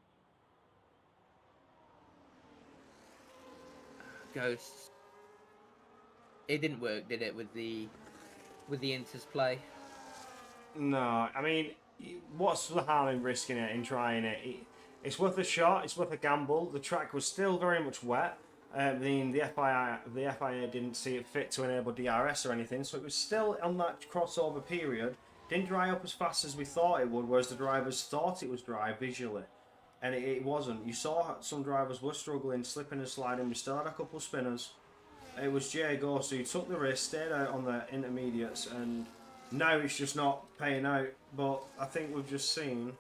Ghosts. It didn't work, did it, with the Inter's play? No, I mean, what's the harm in risking it, in trying it? It's worth a shot, it's worth a gamble. The track was still very much wet. The FIA didn't see it fit to enable DRS or anything, so it was still on that crossover period. Didn't dry up as fast as we thought it would, whereas the drivers thought it was dry visually. And it wasn't. You saw some drivers were struggling, slipping and sliding. We still had a couple of spinners. It was Jay Ghost who took the risk, stayed out on the intermediates, and Now it's just not paying out. But I think we've just seen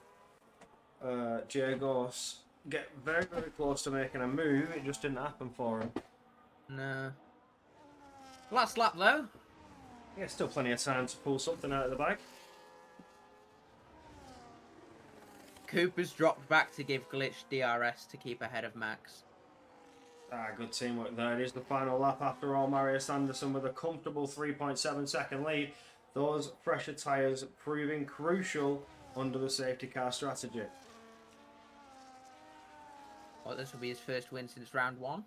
Diegos get very, very close to making a move. It just didn't happen for him. No. Last lap, though. Yeah, still plenty of time to pull something out of the bag. Cooper's dropped back to give Glitch DRS to keep ahead of Max. Good teamwork there. It is the final lap after all. Marius Anderson with a comfortable 3.7 second lead. Those fresher tyres proving crucial under the safety car strategy. Well, this will be his first win since round 1.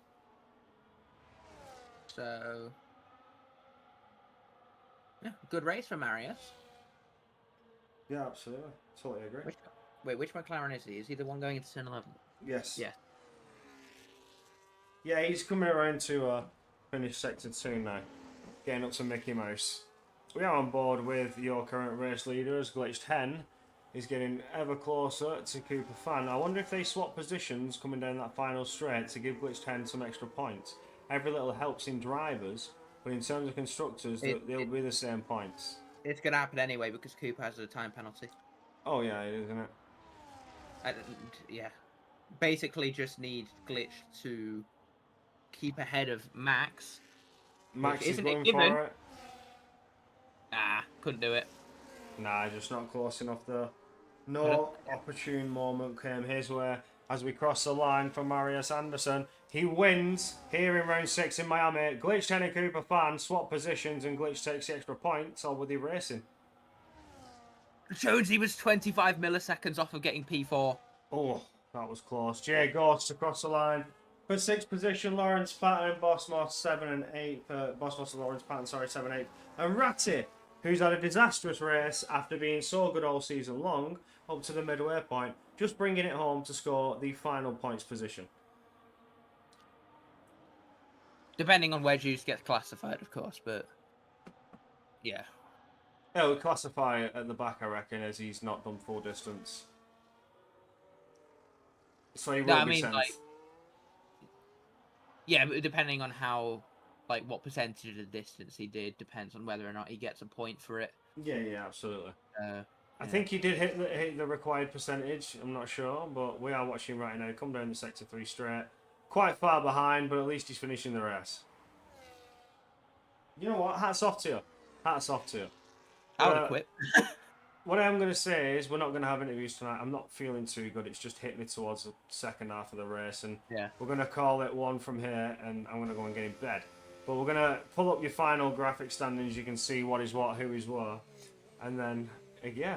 So, yeah, good race for Marius. Yeah, absolutely. Totally agree. Which McLaren is he? Is he the one going into turn 11? Yes. Yeah. Yeah, he's coming around to finish sector 2 now. Getting up to Mickey Mouse. We are on board with your current race leader as Glitched Hen is getting ever closer to Cooper Fan. I wonder if they swap positions coming down that final straight to give Glitched Hen some extra points. Every little helps in drivers, but in terms of constructors, they'll be the same points. It's going to happen anyway because Cooper has a time penalty. Oh yeah, it is, isn't it? Yeah. Basically just need Glitch to keep ahead of Max. Max is going for it. Nah, couldn't do it. Nah, just not close enough there. No opportune moment came his way as we cross the line for Marius Anderson. He wins here in round 6 in Miami. Glitch, Tenny Cooper Fan swap positions and Glitch takes the extra points. Or were they racing? Jonesy was 25 milliseconds off of getting P4. Oh, that was close. Jay Ghost across the line. For 6th position, Lawrence Patton, Boss Moss 7 and 8. Boss Moss and Lawrence Patton, sorry, 7 and 8. And Ratty, who's had a disastrous race after being so good all season long, up to the midway point, just bringing it home to score the final points position. Depending on where Juice gets classified, of course, but yeah. He'll classify at the back, I reckon, as he's not done full distance. So he will be 10th. Yeah, but depending on how, what percentage of the distance he did, depends on whether or not he gets a point for it. Yeah, absolutely. I think he did hit the required percentage. I'm not sure, but we are watching right now. Come down the sector 3 straight. Quite far behind, but at least he's finishing the race. You know what? Hats off to you. Hats off to you. I would have quit. What I'm going to say is we're not going to have interviews tonight. I'm not feeling too good. It's just hit me towards the second half of the race. And we're going to call it one from here, and I'm going to go and get in bed. But we're going to pull up your final graphic standings. You can see what is what, who is what. And then,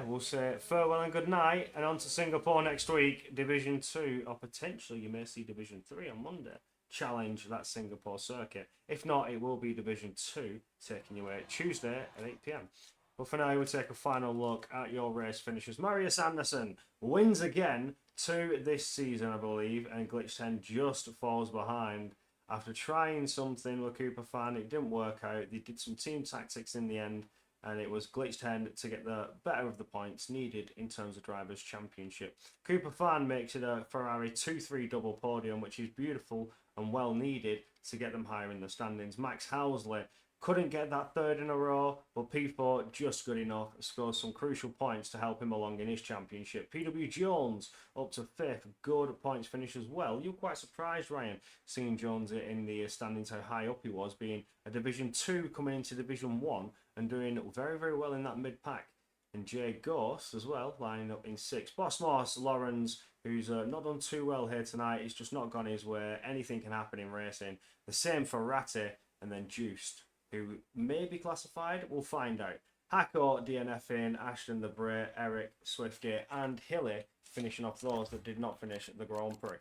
we'll say farewell and good night. And on to Singapore next week. Division 2, or potentially you may see Division 3 on Monday. Challenge that Singapore circuit. If not, it will be Division 2 taking you away Tuesday at 8 PM. But for now, we'll take a final look at your race finishes. Marius Anderson wins again 2 this season, I believe, and Glitch 10 just falls behind. After trying something with Cooper Fan, it didn't work out. They did some team tactics in the end, and it was Glitch 10 to get the better of the points needed in terms of Drivers' Championship. Cooper Fan makes it a Ferrari 2-3 double podium, which is beautiful and well needed to get them higher in the standings. Max Housley couldn't get that 3rd in a row, but P4 just good enough, scores some crucial points to help him along in his championship. PW Jones up to 5th, good points finish as well. You were quite surprised, Ryan, seeing Jones in the standings, how high up he was, being a Division 2 coming into Division 1 and doing very, very well in that mid-pack. And Jay Ghost as well, lining up in 6th. Boss Moss, Lawrence, who's not done too well here tonight. He's just not gone his way. Anything can happen in racing. The same for Ratty, and then Juiced, who may be classified. We'll find out. Hacko, DNF in, Ashton the Bray, Eric, Swifty, and Hilly finishing off those that did not finish at the Grand Prix.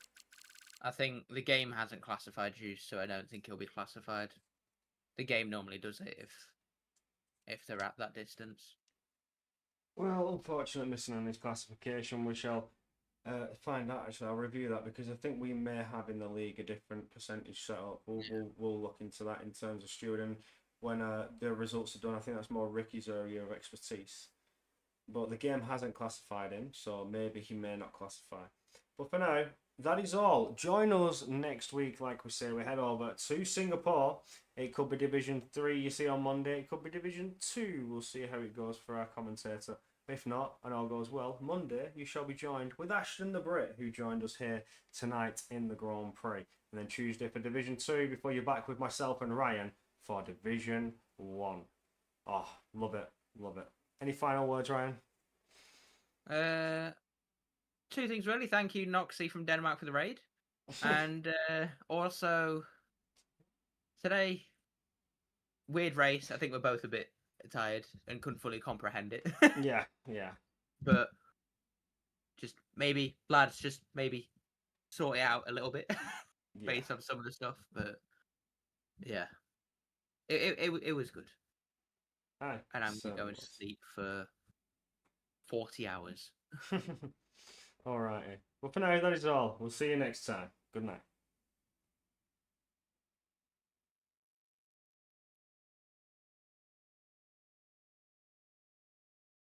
I think the game hasn't classified Juice, so I don't think he'll be classified. The game normally does it if they're at that distance. Well, unfortunately, missing on his classification, we shall find out. Actually, I'll review that because I think we may have in the league a different percentage set up. We'll look into that in terms of stewarding when the results are done. I think that's more Ricky's area of expertise. But the game hasn't classified him, so maybe he may not classify. But for now, that is all. Join us next week, like we say. We head over to Singapore. It could be Division 3, you see, on Monday. It could be Division 2. We'll see how it goes for our commentator. If not, and all goes well, Monday you shall be joined with Ashton the Brit, who joined us here tonight in the Grand Prix. And then Tuesday for Division 2, before you're back with myself and Ryan for Division 1. Oh, love it. Love it. Any final words, Ryan? Two things really. Thank you, Noxie from Denmark, for the raid, and also today, weird race. I think we're both a bit tired and couldn't fully comprehend it. Yeah. But just maybe, lads, just maybe sort it out a little bit based on some of the stuff. But yeah, it was good. Aye, and I'm going to sleep for 40 hours. All righty. Well, for now, that is all. We'll see you next time. Good night.